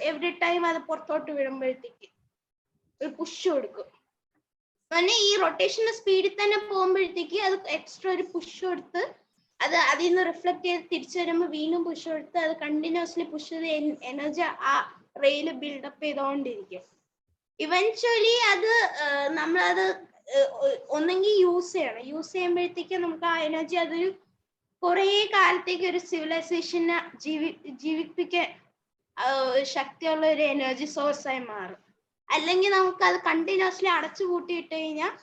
എവറി ടൈം അത് പുറത്തോട്ട് വിടുമ്പോഴത്തേക്ക് ഒരു പുഷ് കൊടുക്കും. പിന്നെ ഈ റൊട്ടേഷന്റെ സ്പീഡിൽ തന്നെ പോകുമ്പോഴത്തേക്ക് അത് എക്സ്ട്രാ ഒരു പുഷ് കൊടുത്ത് അത് അതിൽ നിന്ന് റിഫ്ലക്ട് ചെയ്ത് തിരിച്ചു വരുമ്പോൾ വീണ്ടും പുഷ് കൊടുത്ത് അത് കണ്ടിന്യൂസ്ലി പുഷ് ചെയ്ത് എനർജി ആ റെയില് ബിൽഡപ്പ് ചെയ്തോണ്ടിരിക്കും. ഇവൻച്വലി അത് നമ്മളത് ഒന്നെങ്കിൽ യൂസ് ചെയ്യുമ്പോഴത്തേക്ക് നമുക്ക് ആ എനർജി അതൊരു കുറേ കാലത്തേക്ക് ഒരു സിവിലൈസേഷനെ ജീവിപ്പിക്കാൻ ശക്തിയുള്ള ഒരു എനർജി സോഴ്സ് ആയി മാറും. അല്ലെങ്കിൽ നമുക്ക് അത് കണ്ടിന്യൂസ്ലി അടച്ചു പൂട്ടിയിട്ട് കഴിഞ്ഞാൽ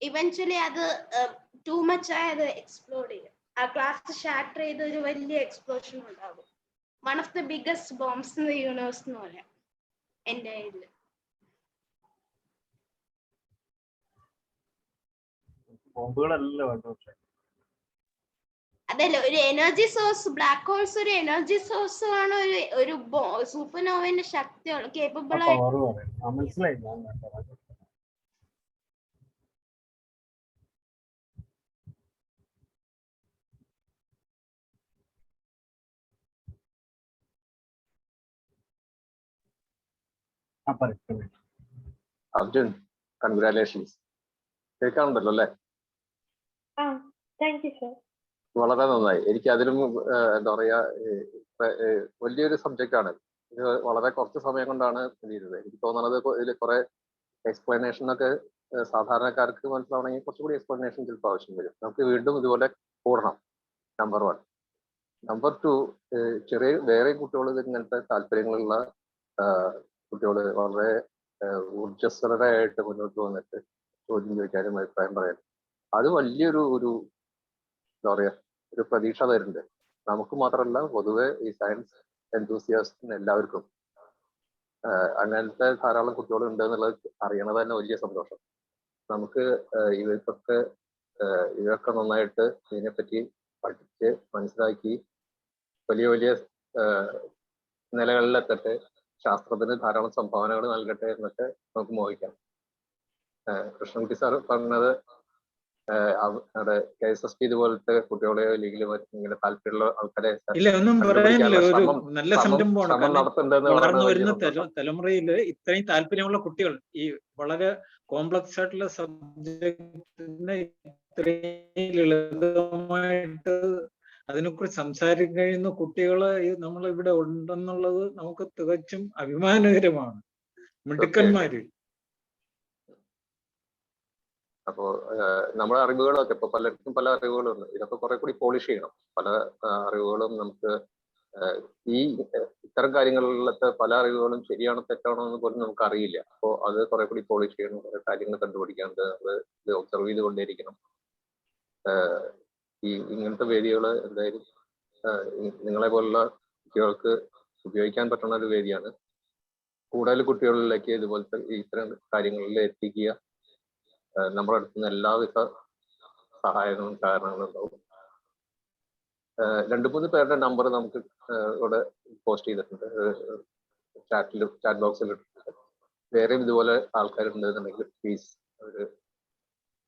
ഇവൻച്വലി അത് ടൂ മച്ച് ആയി അത് എക്സ്പ്ലോഡ് ചെയ്യും. ആ ക്ലാസ് ഷാറ്റർ ചെയ്ത് ഒരു വലിയ എക്സ്പ്ലോഷൻ ഉണ്ടാകും. One of the biggest bombs in the universe എന്ന് പറയാം എൻ്റെ ഇതിൽ. ബോംബുകളല്ല വേണ്ട. പക്ഷെ അതല്ല, ഒരു എനർജി സോഴ്സ്, ബ്ലാക്ക് ഹോൾസ് ഒരു എനർജി സോഴ്സ് ആണ്, ഒരു സൂപ്പർനോവയുടെ ശക്തിയുള്ള കേപ്പബിൾ ആയി. പവർ പറയാം. മനസ്സിലായി. ഞാൻ വേണ്ട. അർജുൻ, കൺഗ്രാലേഷൻസ്. കേൾക്കാനുണ്ടല്ലോ അല്ലേ? Thank you sir. വളരെ നന്നായി. എനിക്ക് അതിലും എന്താ പറയാ, വലിയൊരു സബ്ജക്റ്റ് ആണ് ഇത്. വളരെ കുറച്ച് സമയം കൊണ്ടാണ് ഇത് ചെയ്തത്. എനിക്ക് തോന്നുന്നത് ഇതിൽ കുറെ എക്സ്പ്ലനേഷൻ ഒക്കെ സാധാരണക്കാർക്ക് മനസ്സിലാവണമെങ്കിൽ കുറച്ചുകൂടി എക്സ്പ്ലനേഷൻ ചിലപ്പോൾ ആവശ്യം വരും. നമുക്ക് വീണ്ടും ഇതുപോലെ കൂടണം. നമ്പർ 1. നമ്പർ 2, ചെറിയ വേറെ കുട്ടികൾ ഇങ്ങനത്തെ താല്പര്യങ്ങളുള്ള കുട്ടികൾ വളരെ ഊർജ്ജസ്വലരായിട്ട് മുന്നോട്ട് വന്നിട്ട് ചോദ്യം ചോദിക്കാനും അഭിപ്രായം പറയാനും അത് വലിയൊരു എന്താ പറയാ, ഒരു പ്രതീക്ഷ തരുന്നുണ്ട്. നമുക്ക് മാത്രമല്ല, പൊതുവെ ഈ സയൻസ് എന്തൂസിയാസ്റ്റിന് എല്ലാവർക്കും അങ്ങനത്തെ ധാരാളം കുട്ടികൾ ഉണ്ട് എന്നുള്ളത് അറിയണത് തന്നെ വലിയ സന്തോഷം. നമുക്ക് ഇവരൊക്കെ നന്നായിട്ട് ഇതിനെപ്പറ്റി പഠിച്ച് മനസ്സിലാക്കി വലിയ വലിയ നിലകളിലെത്തട്ടെ, ശാസ്ത്രത്തിന് ധാരാളം സംഭാവനകൾ നൽകട്ടെ എന്നൊക്കെ നമുക്ക് മോഹിക്കാം. കൃഷ്ണൻകുട്ടി സാർ പറഞ്ഞത് അവിടെ KSST ഇതുപോലത്തെ കുട്ടികളെ അല്ലെങ്കിൽ ഇങ്ങനെ താല്പര്യമുള്ള ആൾക്കാരെ ഒന്നും പറയാനില്ല. ഒരു നല്ല സംരംഭമാണ്. വളർന്നു വരുന്ന തലമുറയില് ഇത്രയും താല്പര്യമുള്ള കുട്ടികൾ ഈ വളരെ കോംപ്ലക്സ് ആയിട്ടുള്ള സബ്ജക്റ്റിനെ ഇത്രയും ലളിതമായിട്ട് അതിനെക്കുറിച്ച് സംസാരിക്കാൻ കഴിയുന്ന കുട്ടികള് നമ്മൾ ഇവിടെ ഉണ്ടെന്നുള്ളത് നമുക്ക് തികച്ചും അഭിമാനകരമാണ്. മിടുക്കന്മാര്. അപ്പോ നമ്മുടെ അറിവുകളൊക്കെ ഇപ്പൊ പലർക്കും പല അറിവുകളുണ്ട്. ഇതൊക്കെ കുറെ കൂടി പോളിഷ് ചെയ്യണം. പല അറിവുകളും നമുക്ക് ഇത്തരം കാര്യങ്ങളിലത്തെ പല അറിവുകളും ശരിയാണോ തെറ്റാണോ എന്ന് പോലും നമുക്ക് അറിയില്ല. അപ്പോൾ അത് കുറെ കൂടി പോളിഷ് ചെയ്യണം. കുറെ കാര്യങ്ങൾ കണ്ടുപിടിക്കാണ്ട് അത് ഇത് ഒബ്സർവ് ചെയ്തുകൊണ്ടേയിരിക്കണം. ഇങ്ങനത്തെ വേദികൾ എന്തായാലും നിങ്ങളെ പോലുള്ള കുട്ടികൾക്ക് ഉപയോഗിക്കാൻ പറ്റുന്ന ഒരു വേദിയാണ്. കൂടുതൽ കുട്ടികളിലേക്ക് ഇതുപോലത്തെ ഇത്തരം കാര്യങ്ങളിൽ എത്തിക്കുക. നമ്മുടെ അടുത്ത് നിന്ന് എല്ലാവിധ സഹായങ്ങളും കാരണങ്ങളും ഉണ്ടാവും. 2-3 പേരുടെ നമ്പർ നമുക്ക് ഇവിടെ പോസ്റ്റ് ചെയ്തിട്ടുണ്ട്, ചാറ്റ് ബോക്സിൽ ഇട്ടിട്ടുണ്ട്. വേറെയും ഇതുപോലെ ആൾക്കാരുണ്ട് എന്നുണ്ടെങ്കിൽ പ്ലീസ്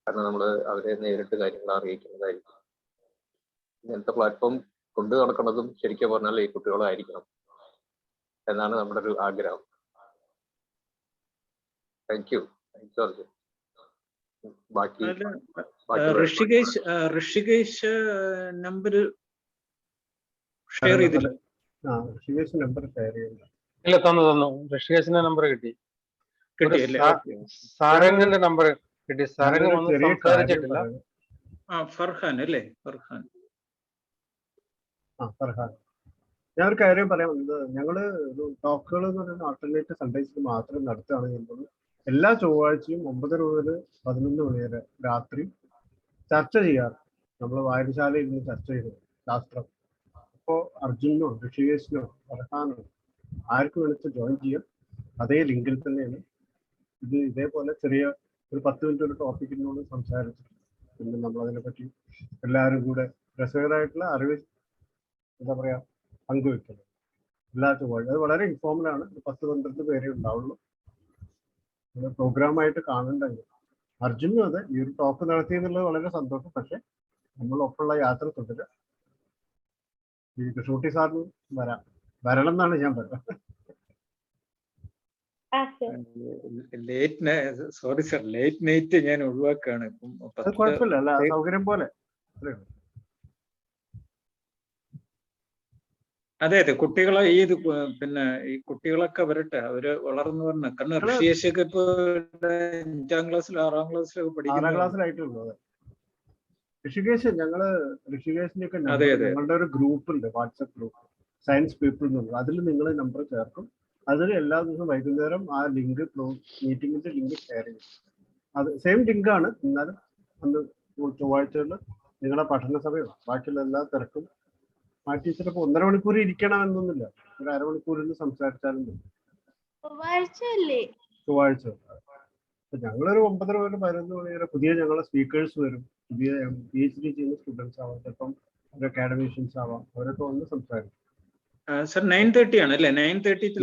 കാരണം നമ്മൾ അവരെ നേരിട്ട് കാര്യങ്ങൾ അറിയിക്കുന്നതായിരിക്കും. ഇങ്ങനത്തെ പ്ലാറ്റ്ഫോം കൊണ്ടു നടക്കുന്നതും ശരിക്കും പറഞ്ഞാൽ ഈ കുട്ടികളായിരിക്കണം എന്നാണ് നമ്മുടെ ഒരു ആഗ്രഹം. Thank you Arjun. ബാക്കി ഋഷികേശ് നമ്പർ ഷെയർ ചെയ്തില്ല. ഋഷികേശ് നമ്പർ ഷെയർ ചെയ്തില്ല. ഇല്ല, തന്നു. ഋഷികേശിന്റെ നമ്പർ കിട്ടിയല്ലേ? സാരംഗിന്റെ നമ്പർ കിട്ടി. സാരംഗ് സംസാരിച്ചിട്ടില്ല. ഫർഹാൻ അല്ലേ? ഫർഹാൻ. ഞാൻ ഒരു കാര്യം പറയാം. ഞങ്ങള് ഒരു ടോക്കുകൾ എന്ന് പറയുന്ന ആൾട്ടർനേറ്റീവ് സൺഡേസിൽ മാത്രം നടത്തുകയാണെങ്കിൽ എല്ലാ ചൊവ്വാഴ്ചയും 9 മുതൽ 11 മണി വരെ രാത്രി ചർച്ച ചെയ്യാറ്. നമ്മൾ വായനശാലയിൽ ഇരുന്ന് ചർച്ച ചെയ്തത് ശാസ്ത്രം. അപ്പോൾ അർജുനോ ഋഷികേശിനോ ഫർഹാനോ ആർക്ക് വേണിച്ച് ജോയിൻ ചെയ്യാം. അതേ ലിങ്കിൽ തന്നെയാണ് ഇത്. ഇതേപോലെ ചെറിയ ഒരു 10 മിനിറ്റ് ഒരു ടോപ്പിക്കിനോട് സംസാരിച്ചിട്ടുണ്ട്. പിന്നെ നമ്മളതിനെപ്പറ്റി എല്ലാവരും കൂടെ രസകരമായിട്ടുള്ള അറിവ് എന്താ പറയാ പങ്കുവെക്കുന്നത് എല്ലാ ചൊവ്വാഴ്ച. അത് വളരെ ഇൻഫോർമലാണ്. 10-12 പേരെ ഉണ്ടാവുള്ളൂ. പ്രോഗ്രാമായിട്ട് കാണണ്ടെങ്കിൽ അർജുനും അതെ ഈ ഒരു ടോക്ക് നടത്തിയെന്നുള്ളത് വളരെ സന്തോഷം. പക്ഷെ നമ്മളൊപ്പമുള്ള യാത്ര തുടരുക. ഈ കൃഷ്ണകുട്ടി സാറിന് വരണം എന്നാണ് ഞാൻ പറയുന്നത്. സോറി സർ, ലേറ്റ് നൈറ്റ് ഞാൻ ഒഴിവാക്കാണ്. ഇപ്പം അത് കുഴപ്പമില്ല, അല്ല സൗകര്യം പോലെ. അതെ അതെ, കുട്ടികളെ പിന്നെ ഈ കുട്ടികളൊക്കെ വരട്ടെ, അവര് വളർന്നു വരണം. കാരണം ഋഷിയേശൊക്കെ ഇപ്പൊ 5ാം ക്ലാസ്സിലോ 6ാം ക്ലാസ്സിലോ 6ാം പഠിക്കുന്ന. ക്ലാസ്സിലായിട്ടുള്ളൂ. അതെ, ഋഷികേശ്, ഋഷികേശിനൊക്കെ അതെ, അതെ. ഞങ്ങളുടെ ഒരു ഗ്രൂപ്പ് ഉണ്ട്, വാട്സപ്പ് ഗ്രൂപ്പ്, സയൻസ് പീപ്പിൾ എന്നുള്ളത്. അതിൽ നിങ്ങൾ നമ്പർ ചേർക്കും. അതിൽ എല്ലാ ദിവസവും വൈകുന്നേരം ആ ലിങ്ക്, മീറ്റിംഗിന്റെ ലിങ്ക് ഷെയർ ചെയ്യും. അത് സെയിം ലിങ്കാണ്. എന്നാലും അന്ന് ചൊവ്വാഴ്ചകളിൽ നിങ്ങളുടെ പഠന സമയം ബാക്കിയുള്ള എല്ലാ തിരക്കും മാറ്റി വെച്ചിട്ട് 1.5 മണിക്കൂർ ഇരിക്കണം എന്നൊന്നുമില്ല. ഒരു അരമണിക്കൂറിൽ സംസാരിച്ചാലും മതി. ചൊവ്വാഴ്ച ഞങ്ങളൊരു 9:30 മുതൽ 11 മണി വരെ പുതിയ ഞങ്ങളെ സ്പീക്കേഴ്സ് വരും. പുതിയ PhD ചെയ്യുന്ന സ്റ്റുഡൻസ് ആവാം, ചിലപ്പം ഒരു അക്കാഡമീഷ്യൻസ് ആവാം. അവരൊക്കെ വന്ന് സംസാരിക്കും. സർ 9:30 ആണ് അല്ലേ? 9:30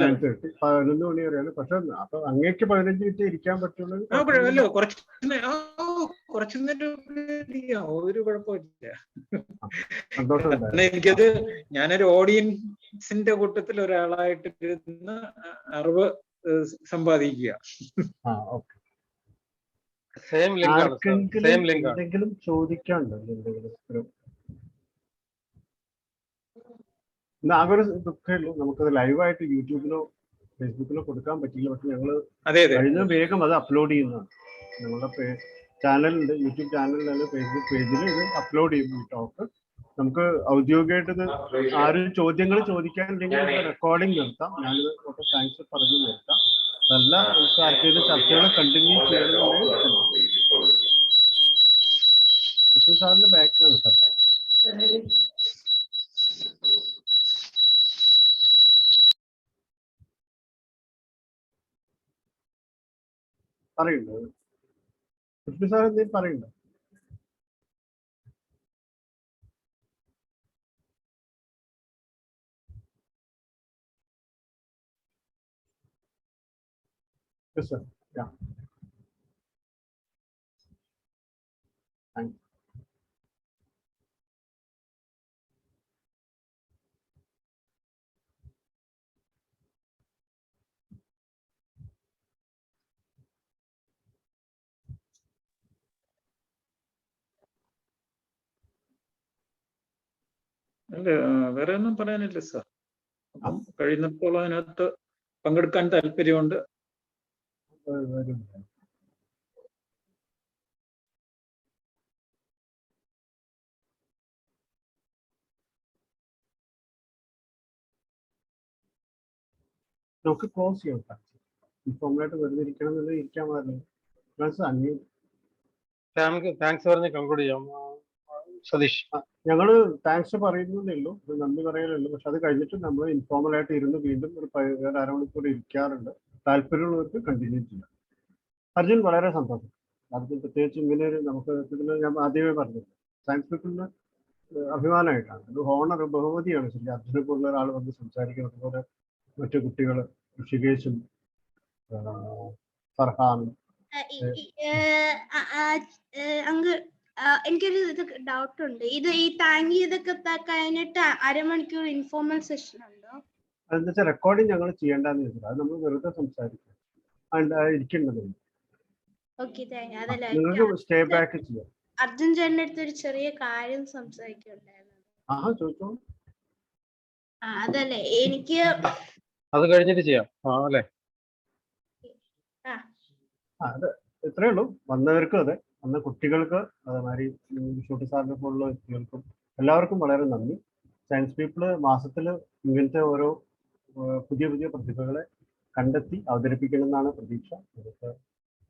11 മണി വരെയാണ്. പക്ഷെ അപ്പൊ അങ്ങേക്ക് 15 മിനിറ്റ് ഇരിക്കാൻ പറ്റുള്ളൂ. കുറച്ചു നേരം ഒരു കുഴപ്പമില്ല. സന്തോഷം. എനിക്കത് ഞാനൊരു ഓഡിയൻസിന്റെ കൂട്ടത്തിൽ ഒരാളായിട്ട് ഇരുന്ന് അറിവ് സമ്പാദിക്കുക. എന്തെങ്കിലും ചോദിക്കാനുണ്ടോ? എന്തെങ്കിലും ആകെ ഒരു ദുഃഖമേ ഉള്ളൂ, നമുക്കത് ലൈവായിട്ട് യൂട്യൂബിലോ ഫേസ്ബുക്കിലോ കൊടുക്കാൻ പറ്റില്ല. പക്ഷെ ഞങ്ങള് കഴിഞ്ഞ വേഗം അത് അപ്ലോഡ് ചെയ്യുന്നതാണ്. ഞങ്ങളുടെ ചാനലുണ്ട്, യൂട്യൂബ് ചാനലിൽ, ഫേസ്ബുക്ക് പേജിൽ ഇത് അപ്ലോഡ് ചെയ്യും. ഈ ടോക്ക് നമുക്ക് ഔദ്യോഗികമായിട്ട് ഇത് ആരും ചോദ്യങ്ങൾ ചോദിക്കാനുണ്ടെങ്കിൽ റെക്കോർഡിംഗ് നിർത്താം. ഞാനിത് കുറച്ച് താങ്ക്സ് പറഞ്ഞു നിർത്താം. നല്ല നമുക്ക് ആർക്കെങ്കിലും ചർച്ചകൾ കണ്ടിന്യൂ ചെയ്യണമെന്നുണ്ടെങ്കിൽ സാറിന്റെ ബാക്കിലാണ് ചർച്ച. പറയുണ്ടോ കൃഷ്ണ സാർ? എന്തെങ്കിലും പറയുണ്ടോ? Yes, sir. Yeah. Thank you. അല്ല, വേറെ ഒന്നും പറയാനില്ല സാർ. അപ്പം കഴിയുന്നിടത്തോളം അതിനകത്ത് പങ്കെടുക്കാൻ താല്പര്യമുണ്ട്. നമുക്ക് ക്ലോസ് ചെയ്യാം. ഇൻഫോർമായിട്ട് വെറുതെ ഇരിക്കണം എന്നുള്ളത് ഇരിക്കാൻ പാടില്ല. താങ്ക്സ് പറഞ്ഞ് കൺക്ലൂഡ് ചെയ്യാം. സതീഷ്, ഞങ്ങള് താങ്ക്സ് പറയുന്നതേ ഉള്ളൂ, നന്ദി പറയാനുള്ളൂ. പക്ഷെ അത് കഴിഞ്ഞിട്ട് നമ്മൾ ഇൻഫോർമൽ ആയിട്ട് ഇരുന്ന് വീണ്ടും ഒരു അരമണിക്കൂർ ഇരിക്കാറുണ്ട്. താല്പര്യമുള്ളവർക്ക് കണ്ടിന്യൂ ചെയ്യാം. അർജുൻ, വളരെ സന്തോഷം. അർജുൻ പ്രത്യേകിച്ച് ഇങ്ങനെ ഒരു നമുക്ക് ഞാൻ ആദ്യമേ പറഞ്ഞത് സയൻസ് പീപ്പിളിന് അഭിമാനമായിട്ടാണ്, ഒരു ഹോണർ, ബഹുമതിയാണ് ശരി അർജുനെ പോലുള്ള ഒരാൾ വന്ന് സംസാരിക്കുന്നത്. അതുപോലെ മറ്റു കുട്ടികൾ ഋഷികേശും ഫർഹാനും. എനിക്കൊരു ഡൗട്ട് ഉണ്ട്. ഇത് ഈ താങ്ക് ഇതൊക്കെ കഴിഞ്ഞിട്ട് അരമണിക്കൂർ ഇൻഫോർമൽ സെഷൻ ഉണ്ടോ? അതെന്താ വെച്ചാൽ റെക്കോർഡിങ് ഞങ്ങൾ ചെയ്യേണ്ടെന്ന് വെച്ചാൽ അത് നമ്മൾ വെറുതെ സംസാരിക്കും, ഇരിക്കേണ്ടതുണ്ട്. നിങ്ങൾക്ക് സ്റ്റേ ബാക്ക് ചെയ്യാം. അർജുൻ ചേട്ടൻ്റെ അടുത്ത് ഒരു ചെറിയ കാര്യം സംസാരിക്കുന്നുണ്ടായിരുന്നു. ചോദിച്ചോ. അതല്ലേ, എനിക്ക് അത് കഴിഞ്ഞിട്ട് ചെയ്യാം അല്ലേ? അതെ, ഇത്രേ ഉള്ളൂ. വന്നവർക്കും അതെ, വന്ന കുട്ടികൾക്ക് അതേമാതിരി ഷൂട്ടി സാറിനെ പോലുള്ള വ്യക്തികൾക്കും എല്ലാവർക്കും വളരെ നന്ദി. സയൻസ് പീപ്പിള് മാസത്തിൽ ഇങ്ങനത്തെ ഓരോ പുതിയ പുതിയ പ്രതിഭകളെ കണ്ടെത്തി അവതരിപ്പിക്കണമെന്നാണ് പ്രതീക്ഷ. അതൊക്കെ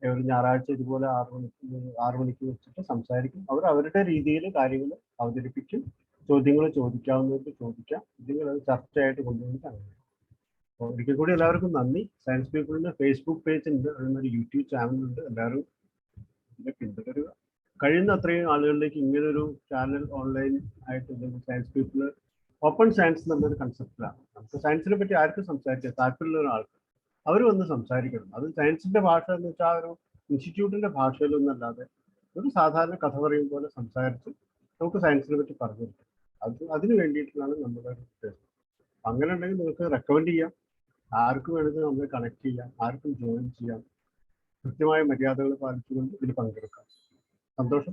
ഒരു ഞായറാഴ്ച ഇതുപോലെ 6 മണിക്ക് വെച്ചിട്ട് സംസാരിക്കും. അവർ അവരുടെ രീതിയിൽ കാര്യങ്ങൾ അവതരിപ്പിക്കും. ചോദ്യങ്ങൾ ചോദിക്കാവുന്നവർക്ക് ചോദിക്കാം. ഇതിങ്ങൾ ചർച്ചയായിട്ട് കൊണ്ടുവന്നിട്ട് അങ്ങനെ. അപ്പോൾ ഒരിക്കൽ കൂടി എല്ലാവർക്കും നന്ദി. സയൻസ് പീപ്പിളിന്റെ ഫേസ്ബുക്ക് പേജ് ഉണ്ട്, അതേമാതിരി യൂട്യൂബ് ചാനലുണ്ട്. എല്ലാവരും ഇതിനെ പിന്തുടരുക. കഴിയുന്ന അത്രയും ആളുകളിലേക്ക് ഇങ്ങനൊരു ചാനൽ ഓൺലൈൻ ആയിട്ട് സയൻസ് പീപ്പിൾ ഓപ്പൺ സയൻസ് എന്നൊരു കൺസെപ്റ്റിലാണ്. നമുക്ക് സയൻസിനെ പറ്റി ആർക്കും സംസാരിക്കാം, താല്പര്യമുള്ള ഒരാൾക്ക് അവർ വന്ന് സംസാരിക്കണം. അത് സയൻസിന്റെ ഭാഷ എന്ന് വെച്ചാൽ ഒരു ഇൻസ്റ്റിറ്റ്യൂട്ടിന്റെ ഭാഷയിലൊന്നല്ലാതെ ഒരു സാധാരണ കഥ പറയും പോലെ സംസാരിച്ച് നമുക്ക് സയൻസിനെ പറ്റി പറഞ്ഞു തരും. അതിന് വേണ്ടിയിട്ടാണ് നമ്മുടെ ഒരു ഉദ്ദേശം. അങ്ങനെ ഉണ്ടെങ്കിൽ നിങ്ങൾക്ക് റെക്കമെൻഡ് ചെയ്യാം. ആർക്കും വേണമെങ്കിൽ നമ്മൾ കണക്ട് ചെയ്യാം, ആർക്കും ജോയിൻ ചെയ്യാം. കൃത്യമായ മര്യാദകൾ പാലിച്ചുകൊണ്ട് ഇതിൽ പങ്കെടുക്കാം. സന്തോഷം.